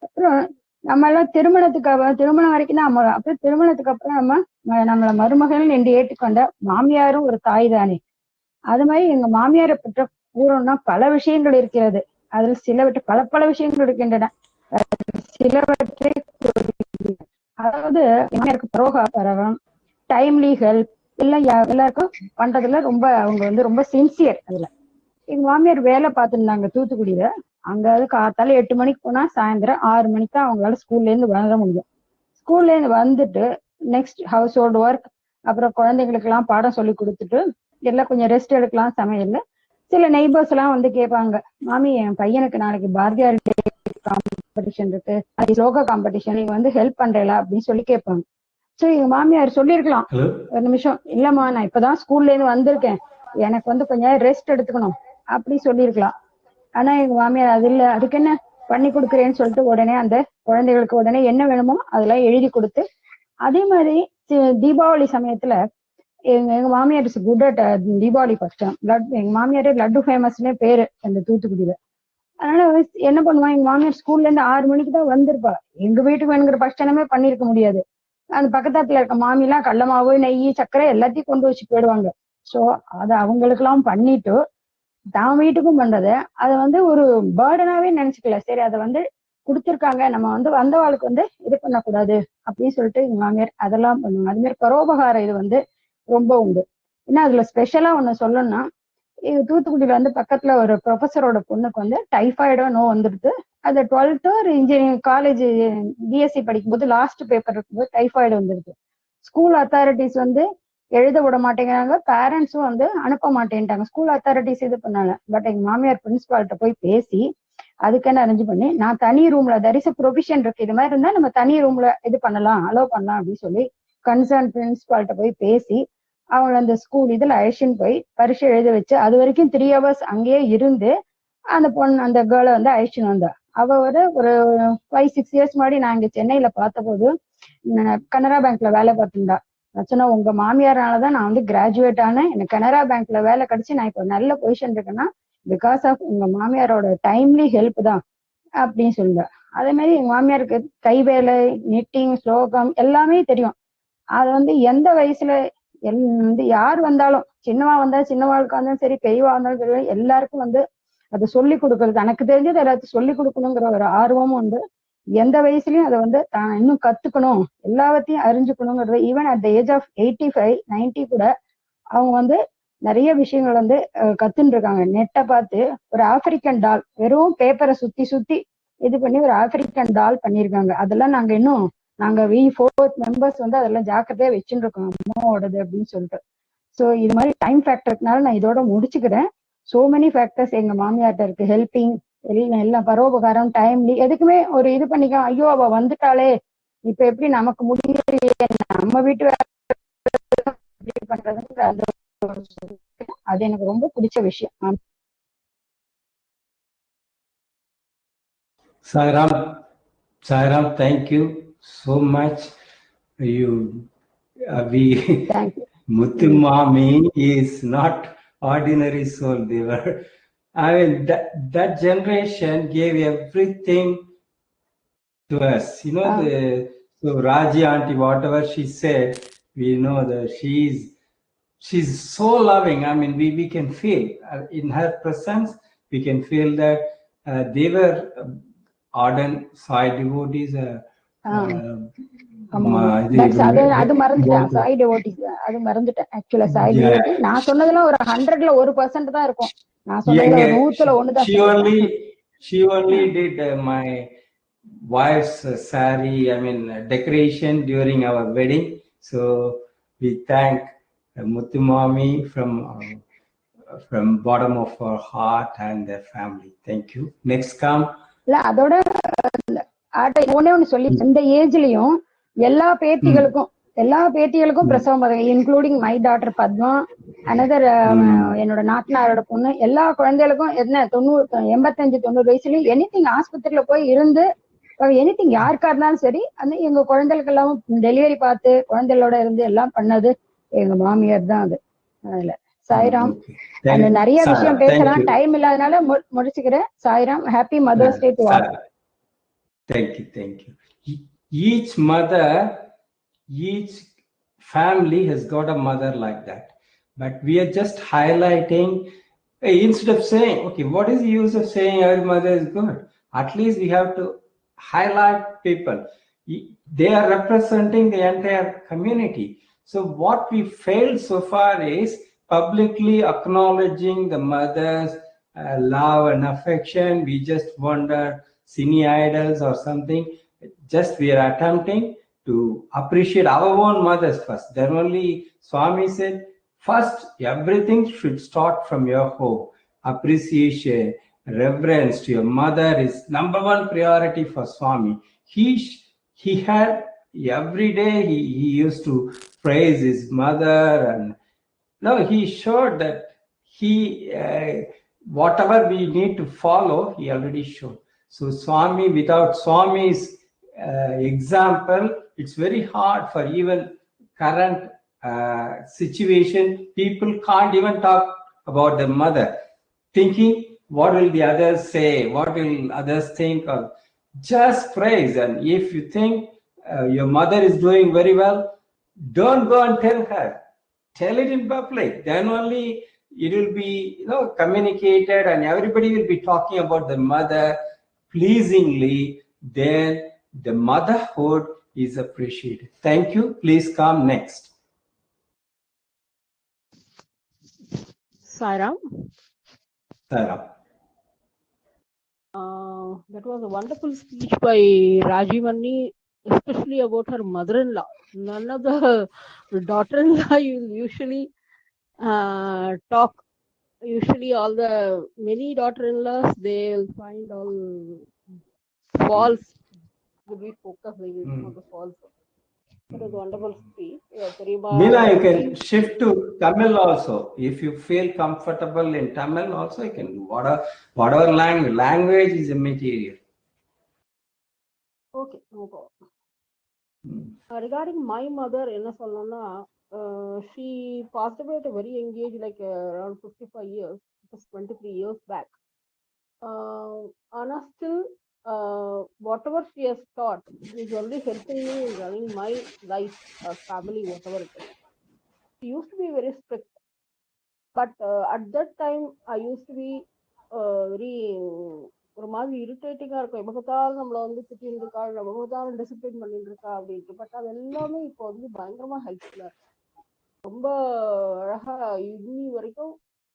அப்புறம் நம்ம எல்லாம் திருமணம் வரைக்கும் தான் நம்ம, அப்புறம் திருமணத்துக்கு அப்புறம் நம்மள மருமகள் என்று ஏற்றுக்கொண்ட மாமியாரும் ஒரு தாய் தானே. அது மாதிரி எங்க மாமியாரை பற்ற கூறணும்னா பல விஷயங்கள் இருக்கிறது. அதில் சிலவற்றை பல விஷயங்கள் இருக்கின்றன. சிலவற்றை அதாவது மாமியாருக்கு பரோகம், டைம்லி ஹெல்ப் எல்லாம் எல்லாருக்கும் பண்றதுல ரொம்ப அவங்க வந்து ரொம்ப சின்சியர். அதுல எங்க மாமியார் வேலை பார்த்துருந்தாங்க தூத்துக்குடியில. அங்க காத்தால 8 மணிக்கு போனா சாயந்தரம் 6 மணிக்கு தான் அவங்களால ஸ்கூல்ல இருந்து வர முடியும். ஸ்கூல்ல இருந்து வந்துட்டு நெக்ஸ்ட் ஹவுஸ் ஹோல்டு ஒர்க், அப்புறம் குழந்தைங்களுக்கு எல்லாம் பாடம் சொல்லி கொடுத்துட்டு எல்லாம் கொஞ்சம் ரெஸ்ட் எடுக்கலாம் சமையல்ல. சில நெய்பர்ஸ் எல்லாம் வந்து கேட்பாங்க, மாமி என் பையனுக்கு நாளைக்கு பாரதியார் காம்படிஷன் இருக்கு, அது யோகா காம்படிஷன், நீங்க வந்து ஹெல்ப் பண்றீங்களா அப்படின்னு சொல்லி கேட்பாங்க. சோ எங்க மாமியார் சொல்லிருக்கலாம், ஒரு நிமிஷம் இல்லம்மா நான் இப்பதான் ஸ்கூல்ல இருந்து வந்திருக்கேன், எனக்கு வந்து கொஞ்சம் ரெஸ்ட் எடுத்துக்கணும் அப்படி சொல்லியிருக்கலாம். ஆனா எங்க மாமியார் அது இல்ல, அதுக்கு என்ன பண்ணி கொடுக்குறேன்னு சொல்லிட்டு உடனே அந்த குழந்தைகளுக்கு உடனே என்ன வேணுமோ அதெல்லாம் எழுதி கொடுத்து, அதே மாதிரி தீபாவளி சமயத்துல எங்க மாமியார் is good at Deepavali function. எங்க மாமியாரே லட்டு ஃபேமஸ்னே பேரு அந்த தூத்துக்குடியில. அதனால என்ன பண்ணுவான், எங்க மாமியார் ஸ்கூல்ல இருந்து 6 மணிக்கு தான் வந்திருப்பா. எங்க வீட்டுக்கு வேணுங்கிற பட்சணமே பண்ணிருக்க முடியாது. அந்த பக்கத்தாத்துல இருக்க மாமிலாம் கடல மாவு, நெய், சர்க்கரை எல்லாத்தையும் கொண்டு வச்சு போயிடுவாங்க. சோ அதை அவங்களுக்கு எல்லாம் பண்ணிட்டு தான் வீட்டுக்கும் பண்றது அதை வந்து ஒரு பேர்டனாவே நினைச்சுக்கல. சரி அதை வந்து கொடுத்துருக்காங்க, நம்ம வந்து வந்தவாளுக்கு வந்து இது பண்ணக்கூடாது அப்படின்னு சொல்லிட்டு எங்க மாமியார் அதெல்லாம் பண்ணுவாங்க. அது மாதிரி பரோபகாரம் இது வந்து ரொம்ப உண்டு. ஏன்னா அதுல ஸ்பெஷலா ஒண்ணு சொல்லணும்னா, தூத்துக்குடியில வந்து பக்கத்துல ஒரு ப்ரொஃபஸரோட பொண்ணுக்கு வந்து டைஃபாய்டோ நோ வந்துடுது. அது 12th ஒரு இன்ஜினியரிங் காலேஜ் பிஎஸ்சி படிக்கும்போது லாஸ்ட் பேப்பர் இருக்கும்போது டைஃபாய்டு வந்துடுது. ஸ்கூல் அத்தாரிட்டிஸ் வந்து எழுத விட மாட்டேங்கிறாங்க, பேரண்ட்ஸும் வந்து அனுப்ப மாட்டேன்ட்டாங்க. ஸ்கூல் அத்தாரிட்டிஸ் இது பண்ணாங்க. பட் எங்க மாமியார் பிரின்சிபால்கிட்ட போய் பேசி அதுக்குன்னு அரேஞ்ச் பண்ணி, நான் தனி ரூம்ல தரிச ப்ரொவிஷன் இருக்கு, இது மாதிரி இருந்தா நம்ம தனி ரூம்ல இது பண்ணலாம், அலோவ் பண்ணலாம் அப்படின்னு சொல்லி கன்சர்ன் பிரின்சிபால்கிட்ட போய் பேசி அவங்க அந்த ஸ்கூல் இதுல அழைச்சின்னு போய் பரீட்சை எழுத வச்சு, அது வரைக்கும் 3 hours அங்கேயே இருந்து அந்த பொண்ணு அந்த கேர்ளை வந்து அழைச்சின்னு வந்தா. அவ ஒரு 5-6 years முன்னாடி நான் இங்க சென்னையில பார்த்த போது கனரா பேங்க்ல வேலை பார்த்துருந்தா. சொன்னா உங்க மாமியாராலதான் நான் வந்து கிராஜுவேட் ஆனேன், எனக்கு கனரா பேங்க்ல வேலை கிடைச்சு நான் இப்போ நல்ல பொசிஷன் இருக்கேன்னா பிகாஸ் ஆஃப் உங்க மாமியாரோட டைம்லி ஹெல்ப் தான் அப்படின்னு சொல்லுங்க. அதே மாதிரி எங்க மாமியாருக்கு கைவேலை, நிட்டிங், ஸ்லோகம் எல்லாமே தெரியும். அது வந்து எந்த வயசுல வந்து யார் வந்தாலும், சின்னவா வந்தா சின்னவாளுக்கா இருந்தாலும் சரி, பெரியவா இருந்தாலும் சரி, எல்லாருக்கும் வந்து அதை சொல்லி கொடுக்கறது, எனக்கு தெரிஞ்சது எல்லாத்தையும் சொல்லி கொடுக்கணுங்கிற ஒரு ஆர்வமும் உண்டு. எந்த வயசுலயும் அதை வந்து தான் இன்னும் கத்துக்கணும், எல்லாத்தையும் அறிஞ்சுக்கணுங்கிறது. Even at the age of 85, 90 கூட அவங்க வந்து நிறைய விஷயங்கள் வந்து கத்துன்னு இருக்காங்க. நெட்டை பார்த்து ஒரு ஆப்பிரிக்கன் டால், வெறும் பேப்பரை சுத்தி இது பண்ணி ஒரு ஆப்பிரிக்கன் டால் பண்ணியிருக்காங்க. அதெல்லாம் நாங்க 4 members வந்து அதெல்லாம் ஜாக்கிரதையா வச்சுட்டு இருக்கோம் அம்மாவோடது அப்படின்னு சொல்லிட்டு. ஸோ இது மாதிரி டைம் ஃபேக்டர்னால நான் இதோட முடிச்சுக்கிறேன். சோ மெனி ஃபேக்டர்ஸ் எங்க மாமியார்ட்ட இருக்கு. ஹெல்பிங், எல்லாம் பரோபகாரம், டைம்லி, எதுக்குமே ஒரு இது பண்ணிக்க, ஐயோ அவ வந்துட்டாளே இப்ப எப்படி நமக்கு முடியலையே, நம்ம வீட்டு பண்றதுங்கிற அந்த அது எனக்கு ரொம்ப பிடிச்ச விஷயம். Sairam, thank you so much. Thank you. Muthu Mami is not ordinary soul. They were, I mean, that generation gave everything to us. You know, so Raji auntie, whatever she said, we know that she's so loving. I mean, we can feel in her presence, we can feel that they were ardent Sai devotees. அது மறந்துட்டேன், Sai devotee அது மறந்துட்டேன். ஆக்சுவலா Sai devotee நான் சொன்னதுல ஒரு 100ல 1% தான் இருக்கும். நான் சொன்னதுல 100ல 1 தான். She only did my wife's saree, I mean decoration during our wedding. So we thank Muthu Mami from bottom of our heart and their family. Thank you. Next come. இல்ல அதோட ஒண்ணு சொல்லி, இந்த ஏஜ்லயும் எல்லா பேத்திகளுக்கும் பிரசவம் பார்த்தாங்க, including my daughter Padma, another என்னோட நாத்தனாரோட பொண்ணு, எல்லா குழந்தைகளுக்கும் என்ன 85-90 வயசுலயும் எனிதிங் ஆஸ்பத்திரியில போய் இருந்து எனிதிங் யாருக்கா இருந்தாலும் சரி, அந்த எங்க குழந்தைகளுக்கு எல்லாம் டெலிவரி பார்த்து குழந்தைகளோட இருந்து எல்லாம் பண்ணது எங்க மாமியார் தான். அது அதுல சாய்ராம். Okay. அந்த நிறைய Sairam, விஷயம் thank பேசலாம், you. டைம் இல்லாதனால முடிச்சுக்கிறேன். Sairam, happy mother's day to all. Thank you, thank you. Each mother, each family has got a mother like that. But we are just highlighting, instead of saying, okay, what is the use of saying every mother is good? At least we have to highlight people. They are representing the entire community. So what we failed so far is publicly acknowledging the mother's love and affection. We just wonder cine idols or something. Just we are attempting to appreciate our own mothers first. Then only Swami said, first everything should start from your home. Appreciation, reverence to your mother is number one priority for Swami. He had every day he used to praise his mother, and no, he showed that he whatever we need to follow, he already showed. So Swami, without Swami's example, it's very hard for even current situation. People can't even talk about their mother, thinking what will the others say, what will others think of. Just praise. And if you think your mother is doing very well, don't go and tell her. Tell it in public. Then only it will be communicated, and everybody will be talking about the mother pleasingly. Then the motherhood is appreciated. Thank you. Please come next. Sairam. Sairam. That was a wonderful speech by Rajivanni, especially about her mother-in-law. None of the daughter-in-law usually talk. Usually, all the many daughter-in-laws, they will find all faults to be focusing on the faults. That was a wonderful speech. Meena, you can shift to Tamil also. If you feel comfortable in Tamil also, you can do whatever language. Language is a material. Okay, no problem. Regarding my mother, she passed away at a very young age, like around 55 years. It was 23 years back. Anna still, whatever she has taught is only helping me in running my life, family, whatever it is. She used to be very strict, but at that time I used to be very ஒரு மாதிரி இரிட்டேட்டிங்கா இருக்கும். எப்ப பார்த்தாலும் நம்மள வந்து திட்டின்னு இருக்கா, நம்ம பார்த்தாலும் டிசிப்ளின் பண்ணிட்டு இருக்கா அப்படின்ட்டு. பட் அது எல்லாமே இப்போ வந்து பயங்கரமா ஹெல்ப்ஃபுல்லா இருக்கு. ரொம்ப அழகா இன்னி வரைக்கும்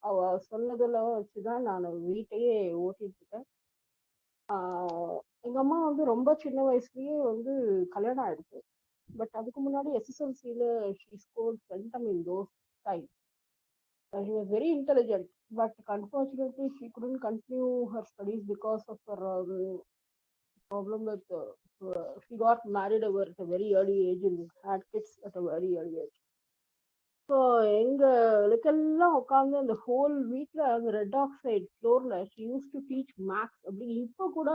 அவ சொன்னதுல வச்சுதான் நான் வீட்டையே ஓட்டிட்டு இருக்கேன். எங்க அம்மா வந்து ரொம்ப சின்ன வயசுலயே வந்து கல்யாணம் ஆயிடுச்சு. பட் அதுக்கு முன்னாடி SSLC-ல she scored centum in those times. She was very intelligent, but unfortunately she couldn't continue her studies because of her problem with she got married at a very early age and had kids at a very early age. So எங்களுக்கெல்லாம் உட்காந்து அந்த whole வீக்ல அந்த red oxide ஃப்ளோர்ல she used to teach maths. அப்படி இப்போ கூட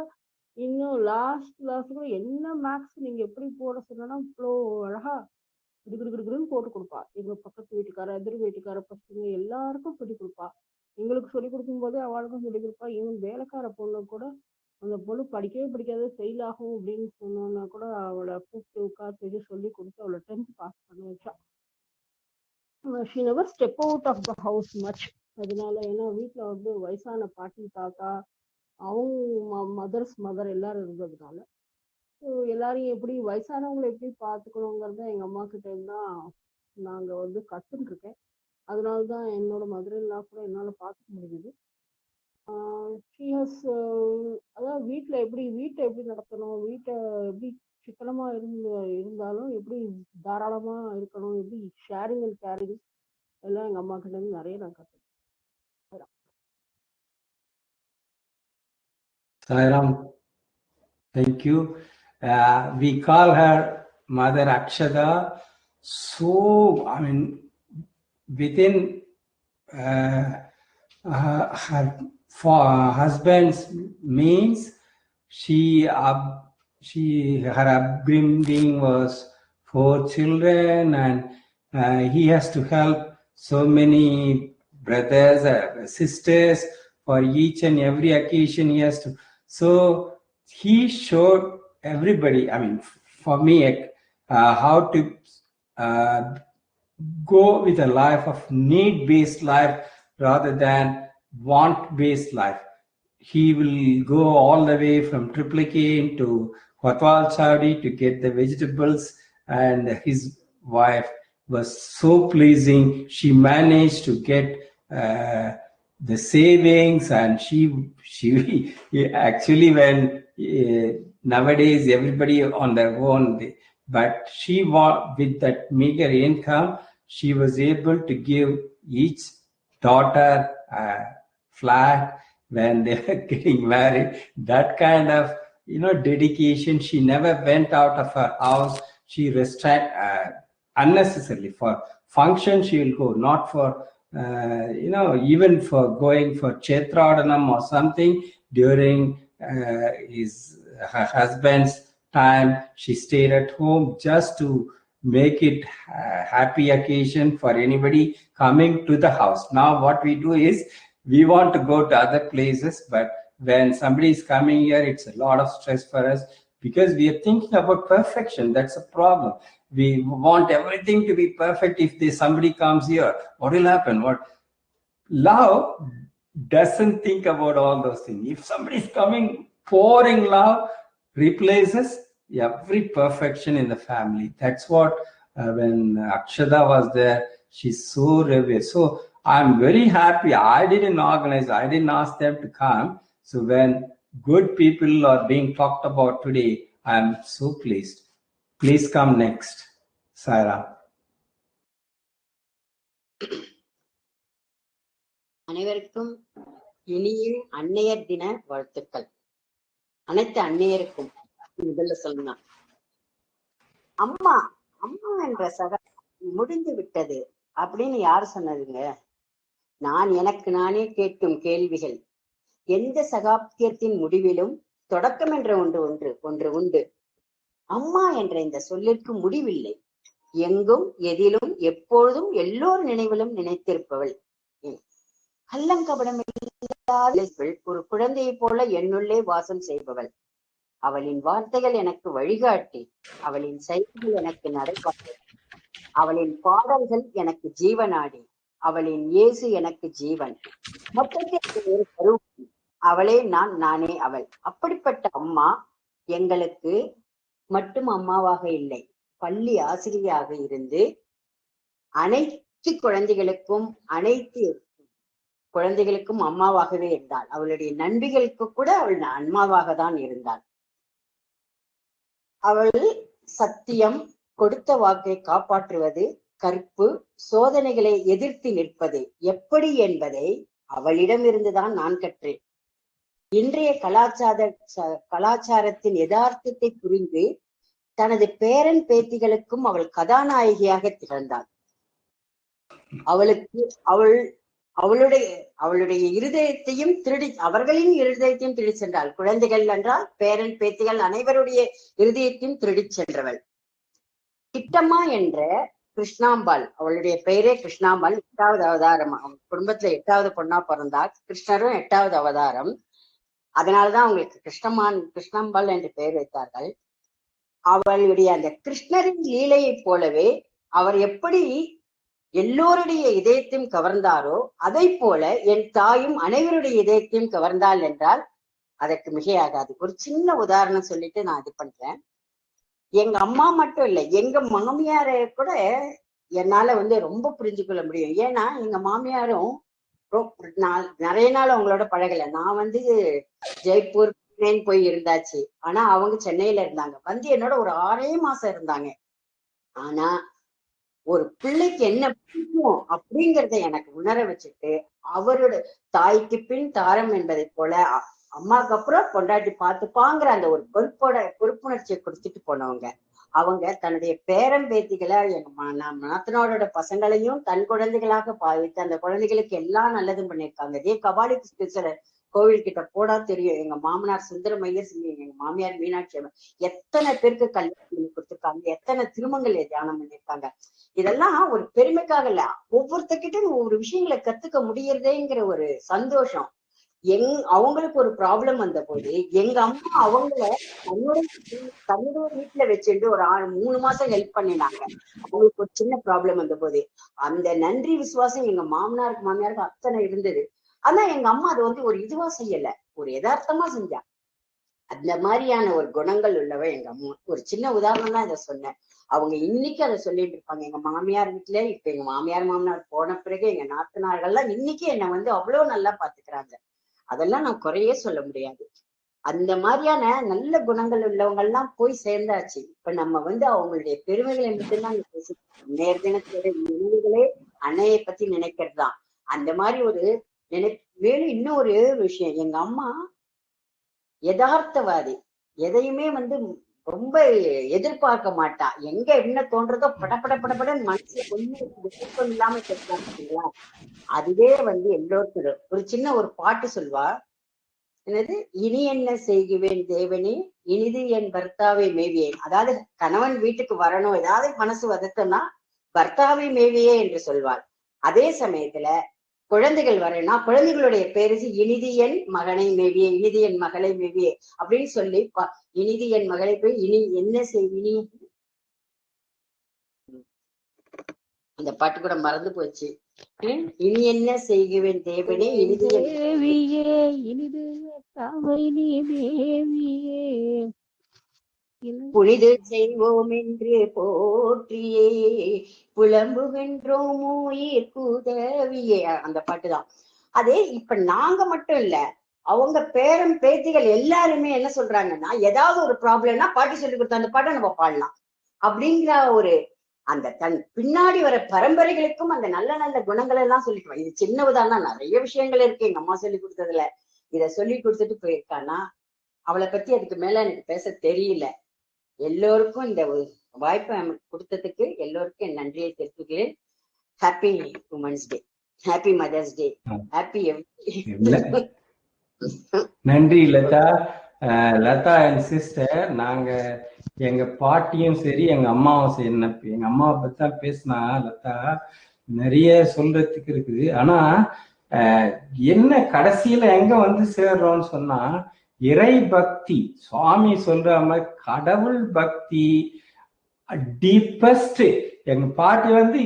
இன்னும் லாஸ்ட் கூட என்ன மேக்ஸ் நீங்க எப்படி போட சொன்னா இவ்வளோ அழகா கிடுகிடுன்னு போட்டு கொடுப்பா. எங்க பக்கத்து வீட்டுக்கார, எதிர் வீட்டுக்கார பசங்க எல்லாருக்கும் சொல்லி கொடுப்பா. எங்களுக்கு சொல்லி கொடுக்கும் போதே அவளுக்கும் சொல்லி கொடுப்பா. ஈவன் வேலைக்கார பொண்ணு கூட அந்த பொண்ணு படிக்கவே படிக்காத ஃபெயில் ஆகும் அப்படின்னு சொன்னோன்னா கூட அவளை கூப்பிட்டு உட்காந்து சொல்லி கொடுத்து அவளை 10th பாஸ் பண்ண வச்சா. She never step out of the house much. அதனால ஏன்னா வீட்டுல வந்து வயசான பாட்டி தாத்தா அவங்க மதர் எல்லாரும் இருந்ததுனால எல்லாரையும் எப்படி வயசானவங்களை எப்படி பார்த்துக்கணுங்கிறத எங்க அம்மா கிட்ட இருந்தான் நாங்க வந்து கத்துட்டு இருக்கேன். அதனாலதான் என்னோட மதர்-இன்-லா கூட என்னால பார்த்துக்க முடியுது. அதாவது வீட்டை எப்படி நடத்தணும், வீட்டை எப்படி சிக்கனமா இருந்தாலும் எப்படி தாராளமா இருக்கணும், எப்படி ஷேரிங் அண்ட் கேரிங் எல்லாம் எங்க அம்மா கிட்ட இருந்து நிறைய நான் கத்துக்கிட்டேன். Sairam, thank you. We call her Mother Akshada. So, I mean, within her husband's means, her upbringing was 4 children, and he has to help so many brothers, sisters, for each and every occasion he has to. So he showed everybody, I mean, for me, how to go with a life of need-based life rather than want-based life. He will go all the way from Triplicane to Kotwal Chowdi to get the vegetables, and his wife was so pleasing. She managed to get the savings, and she actually, when nowadays everybody on their own, but she with that meager income, she was able to give each daughter a flat when they were getting married. That kind of dedication. She never went out of her house. She restrained unnecessarily. For function she will go, not for even for going for Kshetradanam or something during her husband's time. She stayed at home just to make it a happy occasion for anybody coming to the house. Now what we do is we want to go to other places, but when somebody is coming here, it's a lot of stress for us because we are thinking about perfection. That's a problem. We want everything to be perfect. If somebody comes here, what will happen? Love doesn't think about all those things. If somebody is coming, pouring love replaces every perfection in the family. That's what when Akshada was there, she's so revered. So I'm very happy. I didn't organize, I didn't ask them to come. So when good people are being talked about today, I'm so pleased. Please come next, Saira. அனைவருக்கும் இனிய அன்னையர் தின வாழ்த்துக்கள். அனைத்து அன்னையருக்கும் முதல்ல சொல்லலாம், அம்மா அம்மா என்ற முடிந்து விட்டது அப்படின்னு யாரு சொன்னதுங்க? நான் எனக்கு நானே கேட்கும் கேள்விகள். எந்த சகாப்தியத்தின் முடிவிலும் தொடக்கம் என்ற ஒன்று உண்டு. அம்மா என்ற இந்த சொல்லிற்கு முடிவில்லை. எங்கும் எதிலும் எப்பொழுதும் எல்லோர் நினைவிலும் நினைத்திருப்பவள். கள்ளங்கபடமில்லாத ஒரு குழந்தையை போல என்னுள்ளே வாசம் செய்பவள். அவளின் வார்த்தைகள் எனக்கு வழிகாட்டி, அவளின் செயல்கள் எனக்கு நடைபாட்டு, அவளின் பாடல்கள் எனக்கு ஜீவனாடி, அவளின் இயேசு எனக்கு ஜீவன். மொத்தத்தில் ஒரு கருவி. அவளே நானே அவள். அப்படிப்பட்ட அம்மா எங்களுக்கு மட்டும் அம்மாவாக இல்லை, பள்ளி ஆசிரியராக இருந்து அனைத்து குழந்தைகளுக்கும் அம்மாவாகவே இருந்தாள். அவளுடைய நண்பிகளுக்கு கூட அவள் அம்மாவாக தான் இருந்தாள். அவள் சத்தியம், கொடுத்த வாக்கை காப்பாற்றுவது, கற்பு, சோதனைகளை எதிர்த்து நிற்பது எப்படி என்பதை அவளிடமிருந்துதான் நான் கற்றேன். இன்றைய கலாச்சாரத்தின் யதார்த்தத்தை புரிந்து தனது பேரன் பேத்திகளுக்கும் அவள் கதாநாயகியாக திகழ்ந்தாள். அவளுடைய இருதயத்தையும் அவர்களின் இருதயத்தையும் திருடி சென்றாள். குழந்தைகள் என்றால் பேரன் பேத்திகள் அனைவருடைய இருதயத்தையும் திருடி சென்றவள். கிட்டம்மா என்ற கிருஷ்ணாம்பாள், அவளுடைய பெயரே கிருஷ்ணாம்பாள், 8வது அவதாரம். அவங்க குடும்பத்துல 8வது பொண்ணா பிறந்தாள். கிருஷ்ணரும் 8வது அவதாரம். அதனாலதான் அவங்களுக்கு கிருஷ்ணாம்பாள் என்று பெயர் வைத்தார்கள். அவளுடைய அந்த கிருஷ்ணரின் லீலையை போலவே அவர் எப்படி எல்லோருடைய இதயத்தையும் கவர்ந்தாரோ அதை போல என் தாயும் அனைவருடைய இதயத்தையும் கவர்ந்தாள் என்றால் அதற்கு மிகையாகாது. ஒரு சின்ன உதாரணம் சொல்லிட்டு நான் இது பண்றேன். எங்க அம்மா மட்டும் இல்லை, எங்க மாமியார கூட என்னால ரொம்ப புரிஞ்சு கொள்ள முடியும். ஏன்னா எங்க மாமியாரும் நிறைய நாள் அவங்களோட பழகல. நான் ஜெய்ப்பூர் போய் இருந்தாச்சு. ஆனா அவங்க சென்னையில இருந்தாங்க. என்னோட ஒரு 6 மாசம் இருந்தாங்க. ஆனா ஒரு பிள்ளைக்கு என்ன பிடிக்கும் அப்படிங்கறத எனக்கு உணர வச்சுட்டு, அவரோட தாய்க்கு பின் தாரம் என்பதை போல அம்மாவுக்கு அப்புறம் பொண்டாட்டி பார்த்துப்பாங்கிற அந்த ஒரு பொறுப்புணர்ச்சியை கொடுத்துட்டு போனவங்க. அவங்க தன்னுடைய பேரன் பேத்திகளை நாத்தனாரோட பசங்களையும் தன் குழந்தைகளாக பாவித்து அந்த குழந்தைகளுக்கு எல்லாம் நல்லதும் பண்ணியிருக்காங்க. இதே கபாலி கோவில் கிட்ட போடா தெரியும். எங்க மாமனார் சுந்தரமையர் சிங்கம், எங்க மாமியார் மீனாட்சி அம்மன் எத்தனை பேருக்கு கல்யாணம் பண்ணி கொடுத்துருக்காங்க, எத்தனை திருமங்கல்ய தியானம் பண்ணியிருக்காங்க. இதெல்லாம் ஒரு பெருமைக்காக இல்ல, ஒவ்வொருத்தர்கிட்டும் ஒவ்வொரு விஷயங்களை கத்துக்க முடியறதேங்கிற ஒரு சந்தோஷம். அவங்களுக்கு ஒரு ப்ராப்ளம் வந்த போது எங்க அம்மா அவங்கள தன்னுடைய வீட்டுல வச்சுட்டு ஒரு 3 மாசம் ஹெல்ப் பண்ணினாங்க. அவங்களுக்கு ஒரு சின்ன ப்ராப்ளம் வந்த போது அந்த நன்றி விசுவாசம் எங்க மாமனாருக்கு மாமியாருக்கு அத்தனை இருந்தது. ஆனா எங்க அம்மா அதை ஒரு இதுவா செய்யல, ஒரு யதார்த்தமா செஞ்சா. அந்த மாதிரியான ஒரு குணங்கள் உள்ளவ எங்க அம்மா. ஒரு சின்ன உதாரணம் தான் இதை சொன்னேன். அவங்க இன்னைக்கு அதை சொல்லிட்டு இருப்பாங்க. எங்க மாமியார் வீட்டுல இப்ப எங்க மாமனார் போன பிறகு எங்க நாத்தனார்கள்லாம் இன்னைக்கு என்னை அவ்வளவு நல்லா பாத்துக்கிறாங்க. அதெல்லாம் நான் குறையே சொல்ல முடியாது. அந்த மாதிரியான நல்ல குணங்கள் உள்ளவங்க எல்லாம் போய் சேர்ந்தாச்சு. இப்ப நம்ம அவங்களுடைய பெருமைகளை மட்டும்தான் பேசிக்கிறோம். நேர் தினத்தோட நினைவுகளே அன்னையை பத்தி நினைக்கிறது தான். அந்த மாதிரி ஒரு மேலும் இன்னும் ஒரு விஷயம், எங்க அம்மா யதார்த்தவாதி. எதையுமே ரொம்ப எதிர்பார்க்க மாட்டா. எங்க என்ன தோன்றதோ படப்படன்னு மனசுல கொஞ்சம் இல்லாம கேட்கலாம். அதுவே எல்லோருக்கும் ஒரு சின்ன ஒரு பாட்டு சொல்வா. என்னது, இனி என்ன செய்குவேன் தேவனே, இனிது என் பர்த்தாவை மேவியேன். அதாவது கணவன் வீட்டுக்கு வரணும், ஏதாவது மனசு வதத்தனா பர்த்தாவை மேவியே என்று சொல்வாள். அதே சமயத்துல குழந்தைகள் வரேன்னா குழந்தைகளுடைய பேரு இனிது என் மகனை மேவியே, இனிது என் மகளை மேவியே அப்படின்னு சொல்லி இனிது என் மகளை போய் இனி என்ன செய்வினி, அந்த பாட்டு கூட மறந்து போச்சு. இனி என்ன செய்குவேன் தேவனே, இனிது இனிது புனிது செய்வோம் என்று போற்றியே புலம்புகின்றோம் உயிர் குதவியே. அந்த பாட்டுதான். அதே இப்ப நாங்க மட்டும் இல்ல, அவங்க பேரன் பேத்திகள் எல்லாருமே என்ன சொல்றாங்கன்னா, ஏதாவது ஒரு ப்ராப்ளம்னா பாட்டி சொல்லி கொடுத்த அந்த பாட்டை நம்ம பாடலாம் அப்படிங்கிற ஒரு அந்த தன் பின்னாடி வர பரம்பரைகளுக்கும் அந்த நல்ல நல்ல குணங்கள் எல்லாம் சொல்லிக்குவோம். இது சின்ன உதாரணம், நிறைய விஷயங்கள் இருக்கு எங்க அம்மா சொல்லி கொடுத்ததுல. இத சொல்லி கொடுத்துட்டு போயிருக்கானா, அவளை பத்தி அதுக்கு மேல எனக்கு பேச தெரியல. எல்லோருக்கும் இந்த வாய்ப்பை நமக்கு கொடுத்ததுக்கு எல்லோருக்கும் என் நன்றியை தெரிவிக்கிறேன். Happy women's day, happy mother's day, happy நன்றி லதா. லதா அண்ட் சிஸ்டர், நாங்க எங்க பாட்டியும் சரி எங்க அம்மாவும் சரி, எங்க அம்மாவை பத்தி தான் பேசினா லதா, நிறைய சொல்றதுக்கு இருக்குது. ஆனா என்ன கடைசியில எங்க சேர்றோம்னு சொன்னா, இறை பக்தி, சுவாமி சொல்ற மாதிரி கடவுள் பக்தி டீப்பஸ்ட். எங்க பாட்டி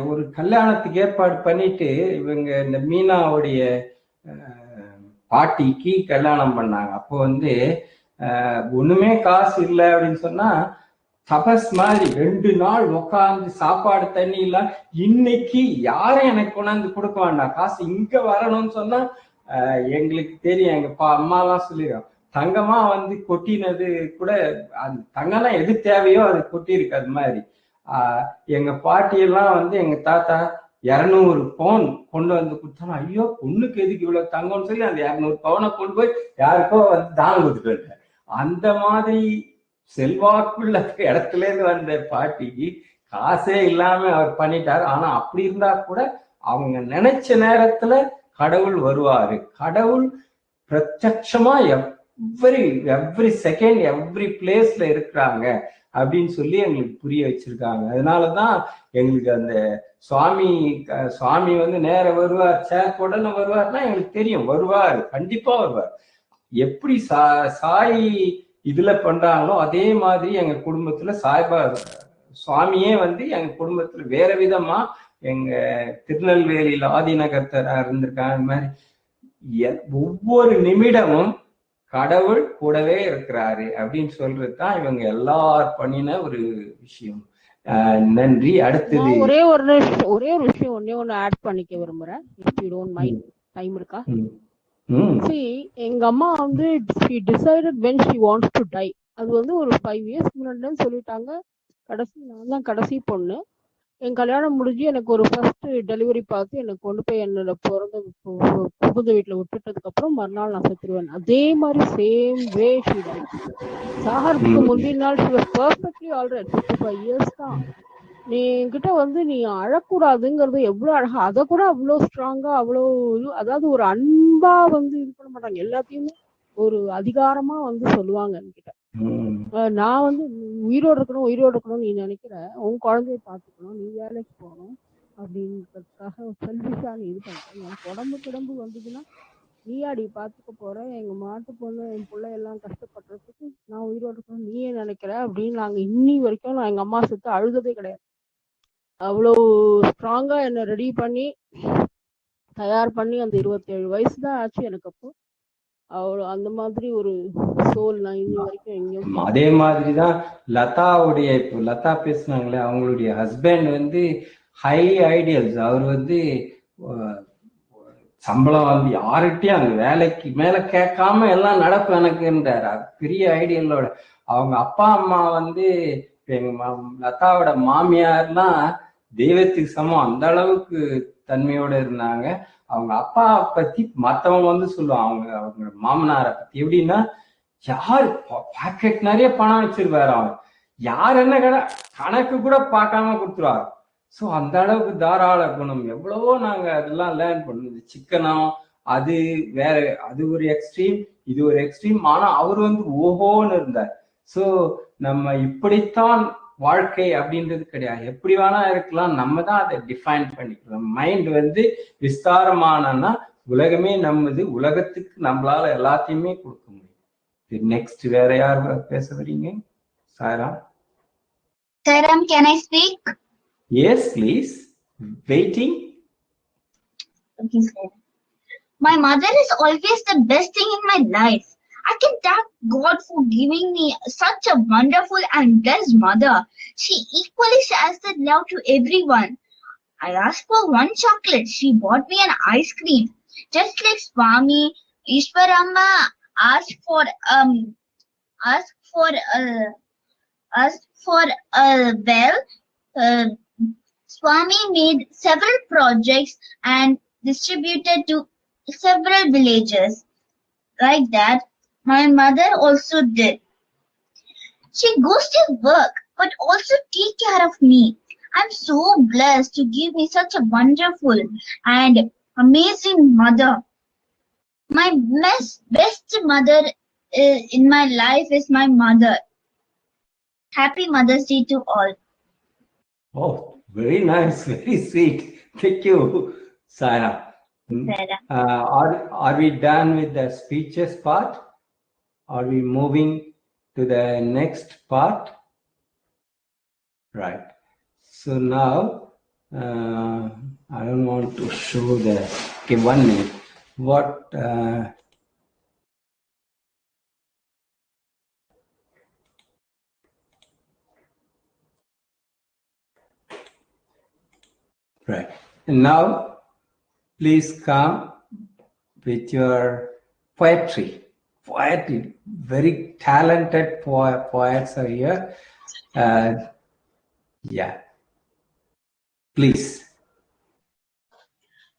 ஒரு கல்யாணத்துக்கு ஏற்பாடு பண்ணிட்டு இவங்க இந்த மீனாவுடைய பாட்டிக்கு கல்யாணம் பண்ணாங்க. அப்போ ஒண்ணுமே காசு இல்லை அப்படின்னு சொன்னா, தபஸ் மாதிரி 2 நாள் உட்காந்து சாப்பாடு தண்ணி இல்ல. இன்னைக்கு யாரும் எனக்கு கொண்டாந்து கொடுக்க வேண்டாம், காசு இங்க வரணும்னு சொன்னா எங்களுக்கு தெரியும். எங்க அம்மாலாம் சொல்லிடும், தங்கமா கொட்டினது கூட அந்த தங்கம்லாம் எது தேவையோ அது கொட்டி இருக்கு. அது மாதிரி எங்க பாட்டியெல்லாம் எங்க தாத்தா 200 பவுன் கொண்டு கொடுத்தாங்க. ஐயோ, பொண்ணுக்கு எதுக்கு இவ்வளவு தங்கம்னு சொல்லி அந்த 200 பவுனை கொண்டு போய் யாருக்கோ தானம் கொடுத்துட்டு வந்தேன். அந்த மாதிரி செல்வாக்குள்ள இடத்துல இருந்து வந்த பாட்டிக்கு காசே இல்லாம அவர் பண்ணிட்டாரு. ஆனா அப்படி இருந்தா கூட அவங்க நினைச்ச நேரத்துல கடவுள் வருவாரு. கடவுள் பிரத்யட்சமா எவ்ரி செகண்ட் எவ்ரி பிளேஸ்ல இருக்கிறாங்க அப்படின்னு சொல்லி எங்களுக்கு புரிய வச்சிருக்காங்க. அதனாலதான் எங்களுக்கு அந்த சுவாமி நேர வருவார், உடனே வருவார்னா எங்களுக்கு தெரியும் வருவார், கண்டிப்பா வருவார். எப்படி சாய் இதுல பண்றாங்களோ அதே மாதிரி எங்க குடும்பத்துல சாய்பா சுவாமியே எங்க குடும்பத்துல வேற விதமா, எங்க திருநெல்வேலியில ஆதிநகர்த்தரா இருந்திருக்காங்க. அந்த மாதிரி ஒவ்வொரு நிமிடமும் கடவுள் கூடவே இருக்கிறாரு அப்படின்னு சொல்றதுதான் இவங்க எல்லாரும் பண்ணின ஒரு விஷயம். நன்றி. அடுத்தது ஒரே ஒரு விஷயம் ஒண்ணு ஆட் பண்ணிக்க விரும்புறேன். If you don't mind, time இருக்கா? எங்க அம்மா she decided when she wants to die. அது ஒரு 5 years முன்னாடி சொல்லிட்டாங்க. நான் தான் கடைசி பொண்ணு. என் கல்யாணம் முடிஞ்சு எனக்கு ஒரு ஃபர்ஸ்ட் டெலிவரி பார்த்து எனக்கு கொண்டு போய் என்னோட புகுந்த வீட்டுல விட்டுட்டதுக்கு அப்புறம் மறுநாள் நான் செத்துருவேன். அதே மாதிரி சேம் வே she died. சாகறதுக்கு முந்தின நாள் she was perfectly all right. 55 years தான். நீ என்கிட்ட வந்து நீ அழக்கூடாதுங்கிறது எவ்வளவு அழகா, அதை கூட அவ்வளவு ஸ்ட்ராங்கா, அவ்வளவு அதாவது ஒரு அன்பா வந்து இது பண்ண மாட்டாங்க. எல்லாத்தையுமே ஒரு அதிகாரமா வந்து சொல்லுவாங்க என்கிட்ட. நான் வந்து உயிரோடு இருக்கணும் நீ நினைக்கிற, உன் குழந்தைய பாத்துக்கணும், நீ வேலைக்கு போகணும் அப்படின்றதுக்காக செல்ஃபிஷா நீ இது பண்ற. எனக்கு உடம்பு வந்ததுன்னா நீயாடி பாத்துக்க போற, எங்க மாட்டு பொண்ணு என் பிள்ளை எல்லாம் கஷ்டப்படுறதுக்கு நான் உயிரோடு இருக்கணும் நீயே நினைக்கிற அப்படின்னு நாங்க இன்னி வரைக்கும் நான் எங்க அம்மா செத்து அழுததே கிடையாது. அவ்வளோ ஸ்ட்ராங்கா என்னை ரெடி பண்ணி தயார் பண்ணி அந்த 27 வயசு தான் ஆச்சு எனக்கு. அப்போ அவ்வளோ அந்த மாதிரி ஒரு சோல் நான் இன்னி வரைக்கும் எங்கேயும். அதே மாதிரிதான் லதாவுடைய, இப்போ லதா பேசுனாங்களே, அவங்களுடைய ஹஸ்பண்ட் வந்து ஹை ஐடியல்ஸ். அவர் வந்து சம்பளம் வந்து யார்கிட்டயும் அந்த வேலைக்கு மேல கேட்காம எல்லாம் நடக்கும் எனக்குன்றாரு. பெரிய ஐடியலோட. அவங்க அப்பா அம்மா வந்து எங்க லதாவோட மாமியார்லாம் தெய்வத்துக்கு சமம், அந்த அளவுக்கு தன்மையோட இருந்தாங்க. அவங்க அப்பா பத்தி மத்தவங்க வந்து சொல்லுவாங்க, அவங்க மாமனாரை பத்தி எப்படின்னா, யார் பாக்கெட் நிறைய பணம் வச்சிருவாரு, அவன் யார் என்ன கணக்கு கூட பார்க்காம கொடுத்துருவாரு. ஸோ அந்த அளவுக்கு தாராள குணம். எவ்வளவோ நாங்க அதெல்லாம் லேர்ன் பண்ணுது. சிக்கனம் அது வேற, அது ஒரு எக்ஸ்ட்ரீம், இது ஒரு எக்ஸ்ட்ரீம். ஆனா அவர் வந்து ஓஹோன்னு இருந்தார். ஸோ நம்ம இப்படித்தான் வாழ்க்கை அப்படின்றது கிடையாது, எப்படி வேணா இருக்கலாம், நம்ம தான் அதை டிஃபைன் பண்ணிக்கலாம். மைண்ட் வந்து விஸ்தாரமானன்னா உலகமே நம்மது, உலகத்துக்கு நம்மளால எல்லாத்தையுமே கொடுக்க முடியும். நெக்ஸ்ட் வேற யார் பேச வரீங்க? Sairam. Sairam, can I speak? Yes, please. Waiting. Okay, sir. My mother is always the best thing in my life. I can thank God for giving me such a wonderful and blessed mother. She equally shares that love to everyone. I asked for one chocolate. She bought me an ice cream. Just like Swami Ishwarama asked for well, Swami made several projects and distributed to several villages. Like that, my mother also did. She goes to work, but also take care of me. I'm so blessed to give me such a wonderful and amazing mother. My best mother in my life is my mother. Happy Mother's Day to all. Oh, very nice, very sweet. Thank you, Sarah. Are we done with the speeches part? Are we moving to the next part? Right. So now, I don't want to show the, okay, 1 minute. What, right. And now, please come with your poetry. Very talented poets are here. Yeah, please.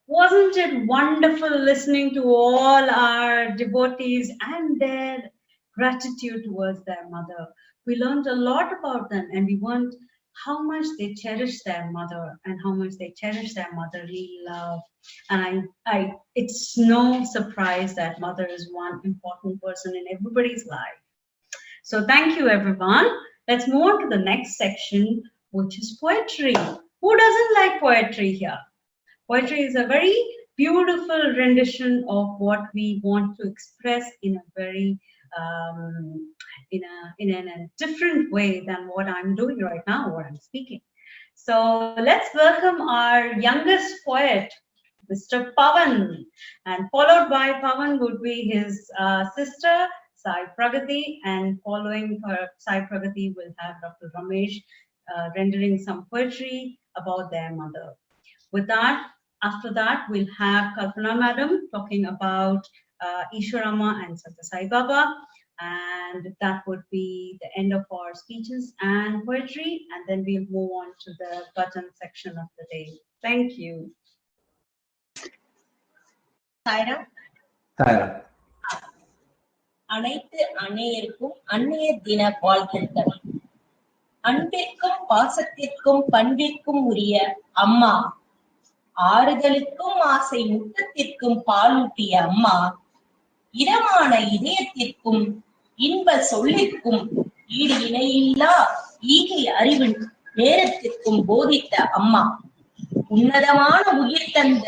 Wasn't it wonderful listening to all our devotees and their gratitude towards their mother? We learned a lot about them, and we learned how much they cherish their mother and how much they cherish their motherly love. And it's no surprise that mother is one important person in everybody's life. So thank you, everyone. Let's move on to the next section, which is poetry. Who doesn't like poetry here? Poetry is a very beautiful rendition of what we want to express in a very in a different way than what I'm doing right now, what I'm speaking. So let's welcome our youngest poet, Mr. Pavan, and followed by Pavan would be his sister Sai Pragati, and following her Sai Pragati will have Dr. Ramesh rendering some poetry about their mother. With that, after that, we'll have Kalpana Madam talking about Ishwarama and Satya Sai Baba, and that would be the end of our speeches and poetry, and then we'll move on to the bhajan section of the day. Thank you. Saira. அனைத்து அன்னையருக்கும் அன்னையர் தின வாழ்த்துக்கள். அன்பிற்கும் பாசத்திற்கும் பண்பிற்கும் உரிய அம்மா, ஆறுதலுக்கும் ஆசை முத்தத்திற்கும் பாலூட்டிய அம்மா, இதமான இதயத்திற்கும் இன்ப சொல்லிற்கும் ஈடு இணையில்லா ஈகை அறிவு நேரத்திற்கும் போதித்த அம்மா, உன்னதமான உயிர் தந்த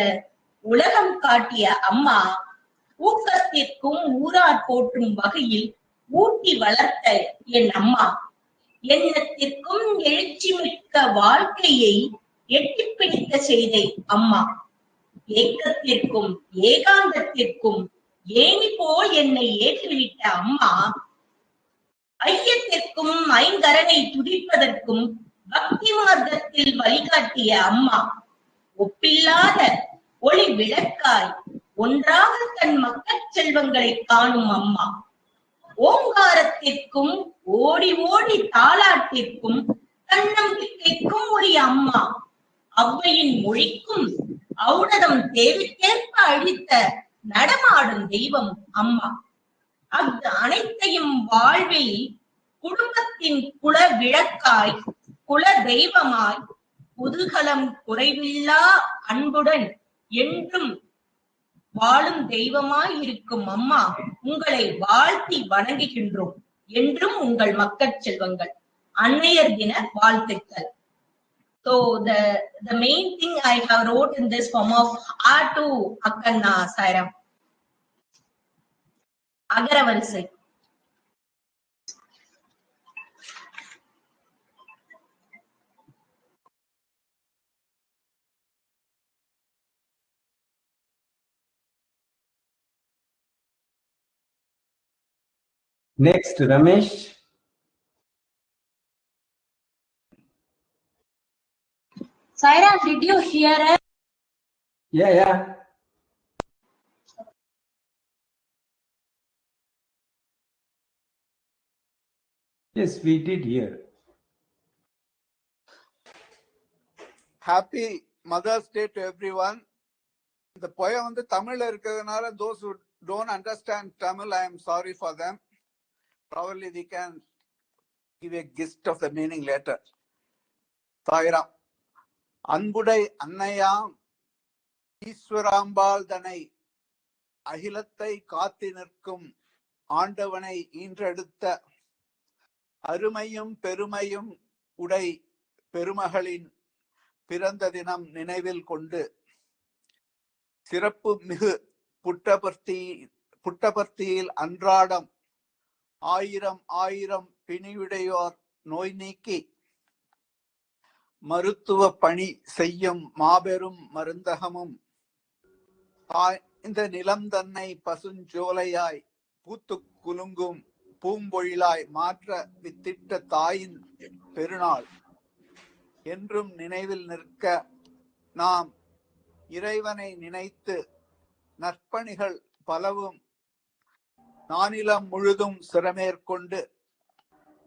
உலகம் காட்டிய அம்மா, ஊக்கத்திற்கும் ஊரார் போற்றும் வகையில் ஊட்டி வளர்த்த என் அம்மா, எண்ணத்திற்கும் எழுச்சி மிக்க வாழ்க்கையை எட்டிப் பிடிக்க செய்த அம்மா, ஏக்கத்திற்கும் ஏகாந்தத்திற்கும் ஏனி போல் என்னை ஏற்றிவிட்ட அம்மா, ஐயத்திற்கும் ஐங்கரனை துடிப்பதற்கும் பக்தி மார்க்கத்தில் வழிகாட்டிய அம்மா, ஒப்பில்லாத ஒளி விளக்காய் ஒன்றாக தன் மக்கள் செல்வங்களை காணும் அம்மா, ஓங்காரத்திற்கும் ஓடி ஓடி தாலாட்டிற்கும் தன்னம்பிக்கைக்கும் உரிய அம்மா, அவ்வையின் மொழிக்கும் ஔடதம் தேவைக்கேற்ப அளித்த நடமாடும் தெய்வம் அம்மா, அது அனைத்தையும் வாழ்வில் குடும்பத்தின் குல விளக்காய் குல தெய்வமாய் குதூகலம் குறைவில்லா அன்புடன் என்றும் வாழும் தெய்வமாய் இருக்கும் அம்மா, உங்களை வாழ்த்தி வணங்குகின்றோம். என்றும் உங்கள் மக்கள் செல்வங்கள். அன்னையர் தின வாழ்த்துக்கள். So the main thing I have wrote in this form of R to Akkanna Sairam. அகரவரிசை. Next, Ramesh. Sairam, did you hear it? Yeah. Yes, we did hear. Happy Mother's Day to everyone. The poem வந்து தமிழ்ல இருக்கிறதுனால those who don't understand Tamil, I am sorry for them. Probably we can give a gist of the meaning later. Sairam. அன்புடை அன்னையாம் ஈஸ்வராம்பாள் தனை அகிலத்தை காத்து நிற்கும் ஆண்டவனை ஈன்றெடுத்த அருமையும் பெருமையும் உடை பெருமகளின் பிறந்த தினம் நினைவில் கொண்டு சிறப்பு மிகு புட்டபர்த்தியில் அன்றாடம் ஆயிரம் பிணியுடையோர் நோய் நீக்கி மருத்துவ பணி செய்யும் மாபெரும் மருந்தகமும் இந்த நிலம் தன்னை பசுஞ்சோலையாய் பூத்து குலுங்கும் பூம்பொழிலாய் மாற்ற வித்திட்ட தாயின் பெருநாள் என்றும் நினைவில் நிற்க நாம் இறைவனை நினைத்து நற்பணிகள் பலவும் நானிலம் முழுதும் சிரமேற்கொண்டு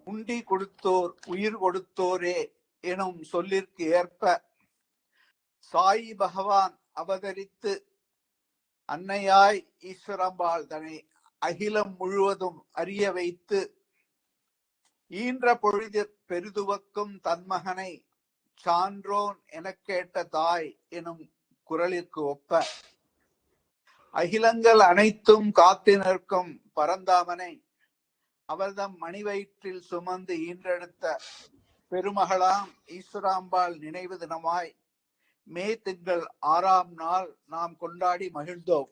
உண்டி கொடுத்தோர் உயிர் கொடுத்தோரே எனும் சொல்லிற்கு ஏற்ப சாயி பகவான் அவதரித்து அன்னையாய் ஈஸ்வரம்பாள் தன்னை அகிலம் முழுவதும் அறிய வைத்து ஈன்ற பொழுதிற் பெரிதுவக்கும் தன்மகனை சான்றோன் எனக் கேட்ட தாய் எனும் குரலிற்கு ஒப்ப அகிலங்கள் அனைத்தும் காத்து நிற்கும் பரந்தாமனை அவர்தம் மணிவயிற்றில் சுமந்து ஈன்றெடுத்த பெருமகளாம் ஈஸ்வராம்பாள் நினைவு தினமாய் மே திங்கள் 6ஆம் நாள் நாம் கொண்டாடி மகிழ்ந்தோம்.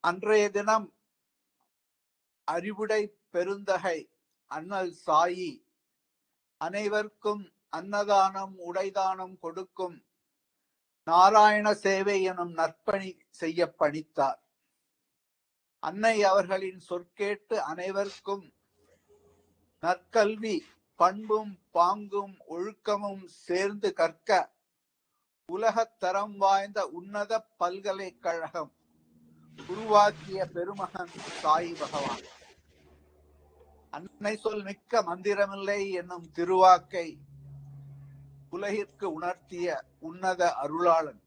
அன்றைய தினம் அறிவுடை பெருந்தகை அண்ணல் சாயி அனைவருக்கும் அன்னதானம் உடைதானம் கொடுக்கும் நாராயண சேவை எனும் நற்பணி செய்ய பணித்தார். அன்னை அவர்களின் சொற்கேட்டு அனைவருக்கும் நற்கல்வி பண்பும் பாங்கும் ஒழுக்கமும் சேர்ந்து கற்க உலகத் தரம் வாய்ந்த உன்னத பல்கலைக்கழகம் உருவாக்கிய பெருமகன் சாயி பகவான். அன்னை சொல் மிக்க மந்திரமில்லை என்னும் திருவாக்கை உலகிற்கு உணர்த்திய உன்னத அருளாளன்.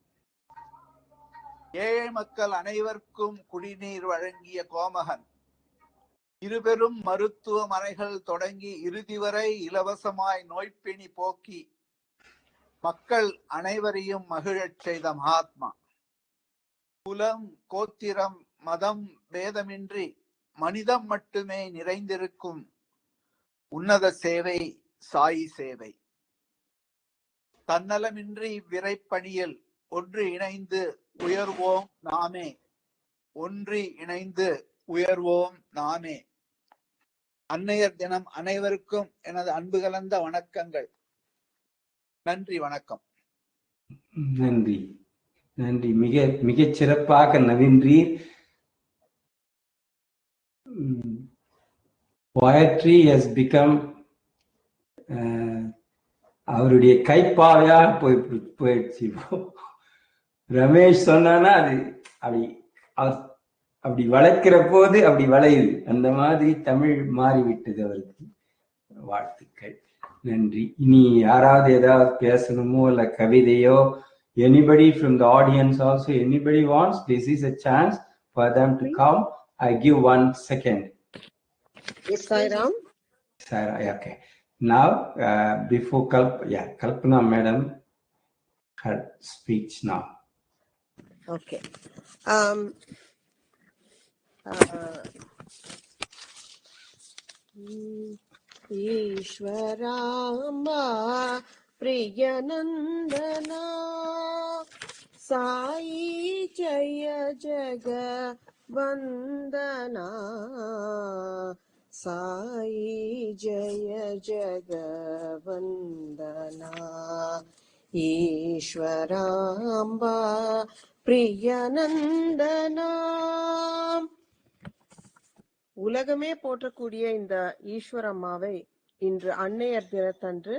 ஏழை மக்கள் அனைவருக்கும் குடிநீர் வழங்கிய கோமகன். இருபெரும் மருத்துவமனைகள் தொடங்கி இறுதி வரை இலவசமாய் நோய்பிணி போக்கி மக்கள் அனைவரையும் மகிழச் செய்த மகாத்மா. குலம், கோத்திரம், மதம் பேதமின்றி மனிதம் மட்டுமே நிறைந்திருக்கும் உன்னத சேவை சாயி சேவை. தன்னலமின்றி விரைப்பணியில் ஒன்று இணைந்து உயர்வோம் நாமே, ஒன்றி இணைந்து உயர்வோம் நாமே. அன்னையர் தினம் அனைவருக்கும் எனது அன்பு கலந்த வணக்கங்கள். நன்றி, வணக்கம். நன்றி, நன்றி. மிகச் சிறப்பாக நவீன்றீர். poetry has become அவருடைய கைப்பாவையா போயிடுச்சு. ரமேஷ் சொன்னானா அது அப்படி வளைக்கிற போது அப்படி வளையுது. அந்த மாதிரி தமிழ் மாறிவிட்டது அவருக்கு. வாழ்த்துக்கள், நன்றி. இனி யாராவது ஏதாவது பேசணுமோ இல்ல கவிதையோ, anybody from the audience also, anybody wants, this is a chance for them to come. I give 1 second. Yes, Sairam. Sarah, okay. Now, before Kalpana madam, her speech now. Okay. Ishwaramba Priyanandana Sai Jaya Jaga Vandana Sai Jaya Jaga Vandana Ishwaramba Priyanandana. உலகமே போற்றக்கூடிய இந்த ஈஸ்வரம்மாவை இன்று அன்னையர் தினத்தன்று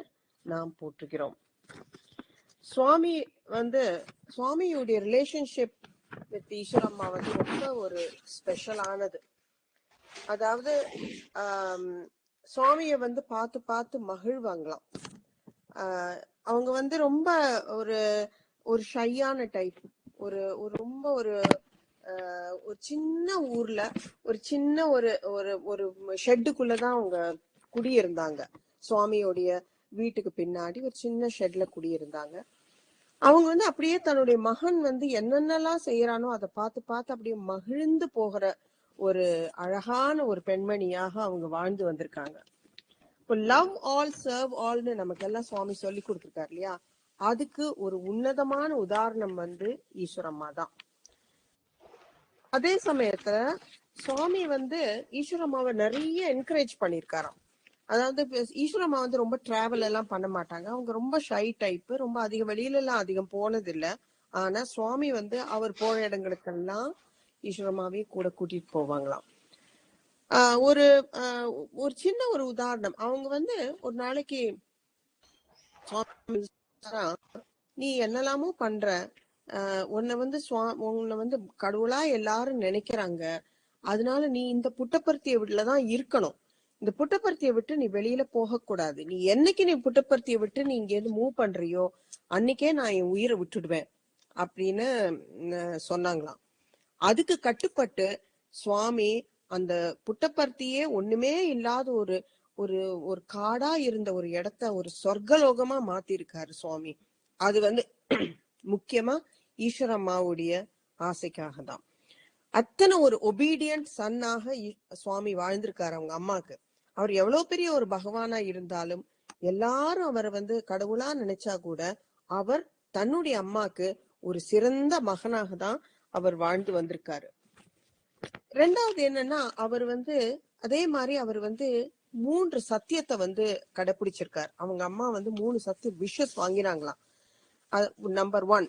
நாம் போற்றுகிறோம். சுவாமியுடைய relationship with Easwaramma ரொம்ப ஒரு ஸ்பெஷலானது. அதாவது சுவாமிய பார்த்து பார்த்து மகிழ்வாங்களாம். அவங்க ரொம்ப ஒரு ஷையான டைப். ரொம்ப ஒரு சின்ன ஊர்ல ஒரு சின்ன ஒரு ஷெட்டுக்குள்ளதான் அவங்க குடியிருந்தாங்க. சுவாமியோடைய வீட்டுக்கு பின்னாடி ஒரு சின்ன ஷெட்ல குடியிருந்தாங்க. அவங்க அப்படியே தன்னுடைய மகன் என்னென்னலாம் செய்யறானோ அதை பார்த்து பார்த்து அப்படியே மகிழ்ந்து போகிற ஒரு அழகான ஒரு பெண்மணியாக அவங்க வாழ்ந்து வந்திருக்காங்க. இப்போ லவ் ஆல் சர்வ் ஆல்னு நமக்கு எல்லாம் சுவாமி சொல்லி கொடுத்துருக்காரு இல்லையா? அதுக்கு ஒரு உன்னதமான உதாரணம் ஈஸ்வரம்மா தான். அதே சமயத்துல சுவாமி ஈஸ்வரம்மாவை நிறைய என்கரேஜ் பண்ணிருக்காராம். அதாவது ஈஸ்வரம்மா ரொம்ப டிராவல் எல்லாம் பண்ண மாட்டாங்க. அவங்க ரொம்ப ஷை டைப். ரொம்ப வெளியில எல்லாம் அதிகம் போனது இல்ல. ஆனா சுவாமி அவர் போன இடங்களுக்கெல்லாம் ஈஸ்வரம்மாவே கூட கூட்டிட்டு போவாங்களாம். ஒரு சின்ன ஒரு உதாரணம். அவங்க ஒரு நாளைக்கு நீ என்னெல்லாமோ பண்ற, உன்னை கடவுளா எல்லாரும் நினைக்கிறாங்க, அதனால நீ இந்த புட்டபர்த்திய வீட்டுலதான் இருக்கணும். இந்த புட்டபர்த்திய விட்டு நீ வெளியில போக கூடாது. நீ என்னைக்கு நீ புட்டபர்த்திய விட்டு நீ இங்க இருந்து மூவ் பண்றியோ அன்னைக்கே நான் என் உயிரை விட்டுடுவேன் அப்படின்னு சொன்னாங்களாம். அதுக்கு கட்டுப்பட்டு சுவாமி அந்த புட்டபர்த்தியே ஒண்ணுமே இல்லாத ஒரு காடா இருந்த ஒரு இடத்த ஒரு சொர்க்கலோகமா மாத்திருக்காரு சுவாமி. அது முக்கியமா ஈஸ்வரம்மாவுடைய ஆசைக்காக தான். அத்தனை ஒரு ஒபீடியன்ட் சன்னாக சுவாமி வாழ்ந்திருக்காரு அவங்க அம்மாக்கு. அவர் எவ்வளவு பெரிய ஒரு பகவானா இருந்தாலும் எல்லாரும் அவரை கடவுளா நினைச்சா கூட அவர் தன்னுடைய அம்மாக்கு ஒரு சிறந்த மகனாக தான் அவர் வாழ்ந்து வந்திருக்காரு. ரெண்டாவது என்னன்னா, அவர் அதே மாதிரி அவர் 3 சத்தியத்தை கடைபிடிச்சிருக்காரு. அவங்க அம்மா 3 சத்திய விஷஸ் வாங்கினாங்களாம். நம்பர் 1,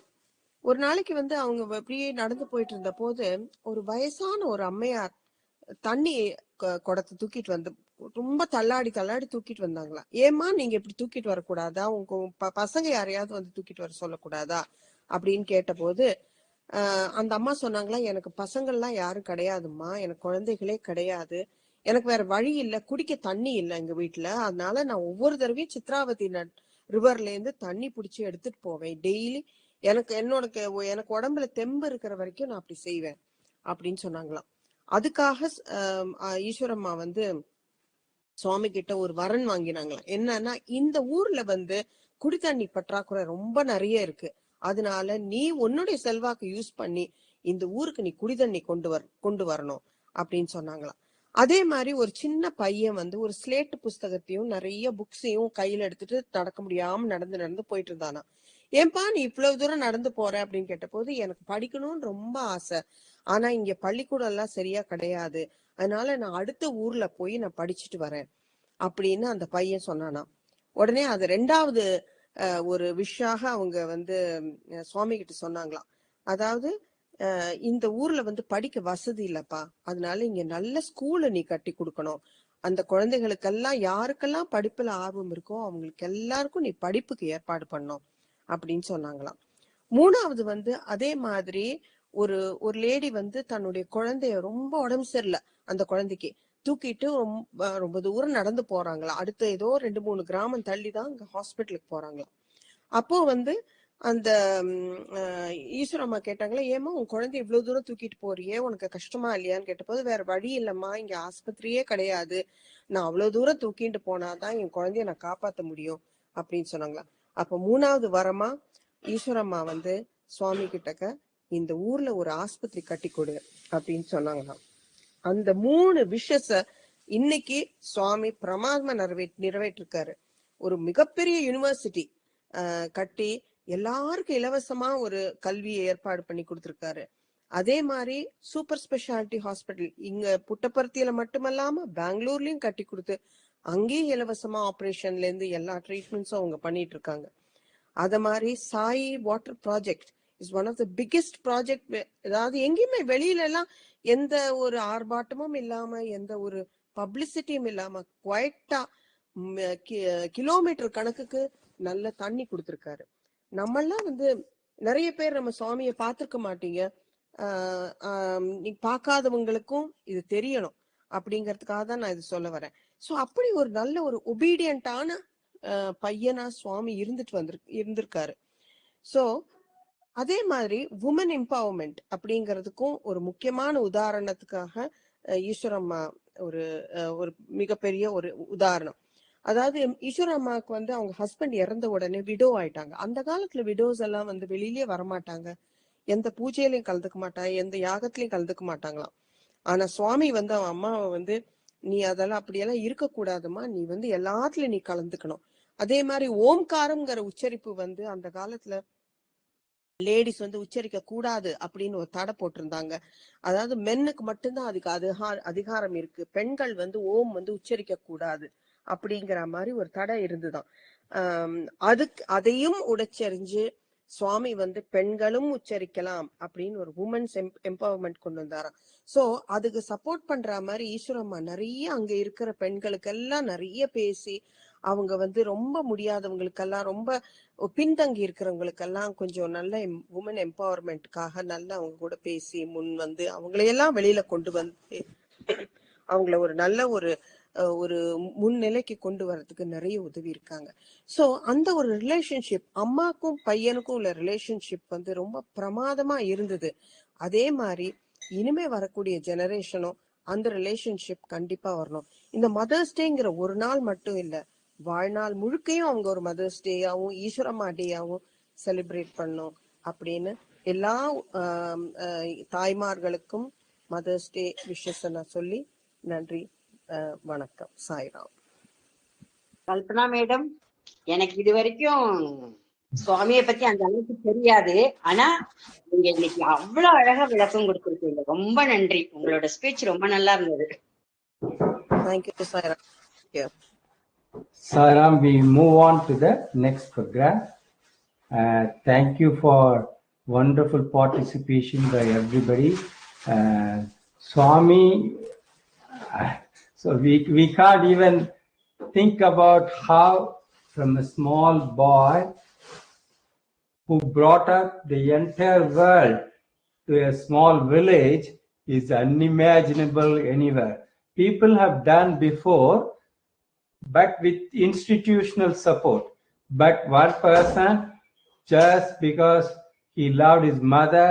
ஒரு நாளைக்கு அவங்க அப்படியே நடந்து போயிட்டு இருந்த போது ஒரு வயசான ஒரு அம்மையார் தண்ணி குடத்தை தூக்கிட்டு ரொம்ப தள்ளாடி தூக்கிட்டு வந்தாங்களா. ஏமா நீங்க இப்படி தூக்கிட்டு வரக்கூடாதா? உங்க பசங்க யாரையாவது தூக்கிட்டு வர சொல்லக்கூடாதா அப்படின்னு கேட்ட போது அந்த அம்மா சொன்னாங்களா, எனக்கு பசங்கள்லாம் யாரும் கிடையாதும்மா, எனக்கு குழந்தைகளே கிடையாது, எனக்கு வேற வழி இல்லை, குடிக்க தண்ணி இல்லை எங்க வீட்டுல, அதனால நான் ஒவ்வொரு தடவையும் சித்ராவதி ரிவர்ல இருந்து தண்ணி பிடிச்சி எடுத்துட்டு போவேன் டெய்லி. எனக்கு உடம்புல தெம்பு இருக்கிற வரைக்கும் நான் அப்படி செய்வேன் அப்படின்னு சொன்னாங்களாம். அதுக்காக ஈஸ்வரம்மா வந்து சுவாமி கிட்ட ஒரு வரன் வாங்கினாங்களாம். என்னன்னா, இந்த ஊர்ல வந்து குடித்தண்ணி பற்றாக்குறை ரொம்ப நிறைய இருக்கு, அதனால நீ உன்னுடைய செல்வாக்கு யூஸ் பண்ணி இந்த ஊருக்கு நீ குடிதண்ணி கொண்டு வரணும் அப்படின்னு சொன்னாங்களாம். அதே மாதிரி ஒரு சின்ன பையன் வந்து ஒரு ஸ்லேட்டு புஸ்தகத்தையும் நிறைய புக்ஸையும் கையில எடுத்துட்டு நடக்க முடியாம நடந்து போயிட்டு இருந்தானா. ஏன்பா நீ இவ்வளவு தூரம் நடந்து போற அப்படின்னு கேட்ட போது, எனக்கு படிக்கணும்னு ரொம்ப ஆசை, ஆனா இங்க பள்ளிக்கூடம் எல்லாம் சரியா கிடையாது, அதனால நான் அடுத்த ஊர்ல போய் நான் படிச்சுட்டு வரேன் அப்படின்னு அந்த பையன் சொன்னானா. உடனே அது ரெண்டாவது ஒரு விஷயாக அவங்க வந்து சுவாமி கிட்ட சொன்னாங்களாம். அதாவது இந்த ஊர்ல வந்து படிக்க வசதி இல்லப்பா, அதனால இங்க நல்ல ஸ்கூலை நீ கட்டி கொடுக்கணும், அந்த குழந்தைகளுக்கெல்லாம் யாருக்கெல்லாம் படிப்புல ஆர்வம் இருக்கோ அவங்களுக்கு எல்லாருக்கும் நீ படிப்புக்கு ஏற்பாடு பண்ணும் அப்படின்னு சொன்னாங்களாம். மூணாவது வந்து அதே மாதிரி ஒரு லேடி வந்து தன்னுடைய குழந்தைய ரொம்ப உடம்பு சரியில்லை, அந்த குழந்தைக்கு தூக்கிட்டு ரொம்ப தூரம் நடந்து போறாங்களா. அடுத்த ஏதோ 2-3 கிராமம் தள்ளிதான் அங்க ஹாஸ்பிட்டலுக்கு போறாங்களாம். அப்போ வந்து அந்த ஈஸ்வரம்மா கேட்டாங்களா, ஏமா உன் குழந்தை இவ்வளவு தூரம் தூக்கிட்டு போறியே, உனக்கு கஷ்டமா இல்லையான்னு கேட்டபோது, வேற வழி இல்லம்மா, இங்க ஆஸ்பத்திரியே கிடையாது, நான் அவ்வளவு தூரம் தூக்கிட்டு போனாதான் என் குழந்தைய நான் காப்பாத்த முடியும் அப்படின்னு சொன்னாங்களா. அப்ப மூணாவது வரமா ஈஸ்வரம்மா வந்து சுவாமி கிட்டக்க இந்த ஊர்ல ஒரு ஆஸ்பத்திரி கட்டி கொடு அப்படின்னு சொன்னாங்களாம். அந்த 3 விஷஸ இன்னைக்கு சுவாமி பிரமாதமா நிறைவேற்றிருக்காரு. ஒரு மிகப்பெரிய யூனிவர்சிட்டி கட்டி எல்லாருக்கும் இலவசமா ஒரு கல்வியை ஏற்பாடு பண்ணி கொடுத்திருக்காரு. அதே மாதிரி சூப்பர் ஸ்பெஷாலிட்டி ஹாஸ்பிட்டல் இங்க புட்டபர்த்தியில மட்டுமல்லாம பெங்களூர்லயும் கட்டி கொடுத்து அங்கேயும் இலவசமா ஆபரேஷன்ல இருந்து எல்லா ட்ரீட்மெண்ட்ஸும் அவங்க பண்ணிட்டு இருக்காங்க. அத மாதிரி Sai water project is one of the biggest project. அதாவது எங்கேயுமே வெளியில எல்லாம் எந்த ஒரு ஆர்ப்பாட்டமும் இல்லாம எந்த ஒரு பப்ளிசிட்டியும் இல்லாம குவைட்டா கிலோமீட்டர் கணக்குக்கு நல்ல தண்ணி கொடுத்திருக்காரு. நம்மெல்லாம் வந்து நிறைய பேர் நம்ம சுவாமியை பார்த்திருக்க மாட்டீங்க, நீ பார்க்காதவங்களுக்கும் இது தெரியணும் அப்படிங்கறதுக்காக தான் நான் இது சொல்ல வரேன். சோ அப்படி ஒரு நல்ல ஒரு ஒபீடியன்டான பையனா சுவாமி இருந்திருக்காரு. சோ அதே மாதிரி உமன் எம்பவர்மெண்ட் அப்படிங்கிறதுக்கும் ஒரு முக்கியமான உதாரணத்துக்காக ஈஸ்வரம்மா ஒரு மிகப்பெரிய ஒரு உதாரணம். அதாவது ஈஸ்வரம்மாவுக்கு வந்து அவங்க ஹஸ்பண்ட் இறந்த உடனே விடோ ஆயிட்டாங்க. அந்த காலத்துல விடோஸ் எல்லாம் வந்து வெளியிலேயே வரமாட்டாங்க, எந்த பூஜையிலையும் கலந்துக்க மாட்டாங்க, எந்த யாகத்திலையும் கலந்துக்க மாட்டாங்களாம். ஆனா சுவாமி வந்து அவன் அம்மாவை வந்து, நீ அதெல்லாம் அப்படியெல்லாம் இருக்கக்கூடாதுமா, நீ வந்து எல்லாத்துலயும் நீ கலந்துக்கணும். அதே மாதிரி ஓம்காரம்ங்கிற உச்சரிப்பு வந்து அந்த காலத்துல லேடிஸ் வந்து உச்சரிக்க கூடாது அப்படின்னு ஒரு தடை போட்டிருந்தாங்க. அதாவது மென்னுக்கு மட்டும்தான் அதுக்கு அதிகாரம் இருக்கு, பெண்கள் வந்து ஓம் வந்து உச்சரிக்க கூடாது அப்படிங்கிற மாதிரி ஒரு தடை இருந்துதான். அதையும் உடைச்செறிஞ்சு சுவாமி வந்து பெண்களும் உச்சரிக்கலாம் அப்படின்னு ஒரு உமன்ஸ் எம்பவர்மெண்ட் கொண்டு வந்தாராம். சோ அதுக்கு சப்போர்ட் பண்ற மாதிரி ஈஸ்வரம்மா நிறைய அங்க இருக்கிற பெண்களுக்கு எல்லாம் நிறைய பேசி, அவங்க வந்து ரொம்ப முடியாதவங்களுக்கெல்லாம், ரொம்ப பின்தங்கி இருக்கிறவங்களுக்கெல்லாம் கொஞ்சம் நல்ல உமன் எம்பவர்மெண்ட்காக நல்லா அவங்க கூட பேசி முன் வந்து அவங்களையெல்லாம் வெளியில கொண்டு வந்து அவங்கள ஒரு நல்ல ஒரு முன்னிலைக்கு கொண்டு வர்றதுக்கு நிறைய உதவி இருக்காங்க. சோ அந்த ஒரு ரிலேஷன்ஷிப், அம்மாக்கும் பையனுக்கும் உள்ள ரிலேஷன்ஷிப் வந்து ரொம்ப பிரமாதமா இருந்தது. அதே மாதிரி இனிமே வரக்கூடிய ஜெனரேஷனும் அந்த ரிலேஷன்ஷிப் கண்டிப்பா வரணும். இந்த மதர்ஸ் டேங்கிற ஒரு நாள் மட்டும் இல்ல, வாழ்நாள் முழுக்கையும் அவங்க ஒரு மதர்ஸ் டேயாவும் ஈஸ்வரம்மா டேயாவும் செலிப்ரேட் பண்ணும் அப்படின்னு எல்லா தாய்மார்களுக்கும் மதர்ஸ் டே விஷஸ் நான் சொல்லி நன்றி, வணக்கம், சாய்ராம். கல்பனா மேடம், எனக்கு இது வரைக்கும் சுவாமியை பத்தி அந்த அளவுக்கு தெரியாது, ஆனா நீங்க இன்னைக்கு அவ்வளவு அழகா விளக்கம் கொடுத்திருக்கீங்க, ரொம்ப நன்றி. உங்களோட ஸ்பீச் ரொம்ப நல்லா இருந்தது. Thank you Sairam. Sairam, we move on to the next program. Thank you for wonderful participation by everybody. Swami, so we can't even think about how from a small boy who brought up the entire world to a small village is unimaginable anywhere. People have done before, but with institutional support. But one person, just because he loved his mother,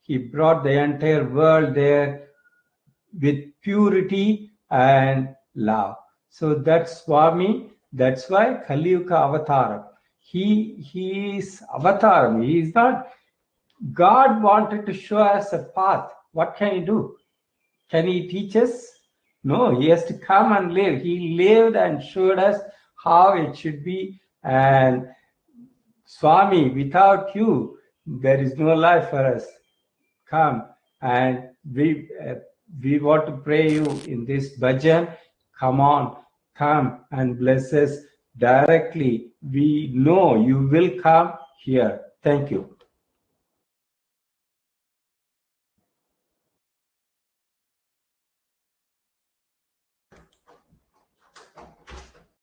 he brought the entire world there with purity and love. So that's Swami. That's why Kali Yuga Avataram. He is Avataram. He is not. God wanted to show us a path. What can he do? Can he teach us? No, he has to come and live. He lived and showed us how it should be. And Swami, without you, there is no life for us. Come, and we want to pray you in this bhajan. Come on, come and bless us directly. We know you will come here. Thank you.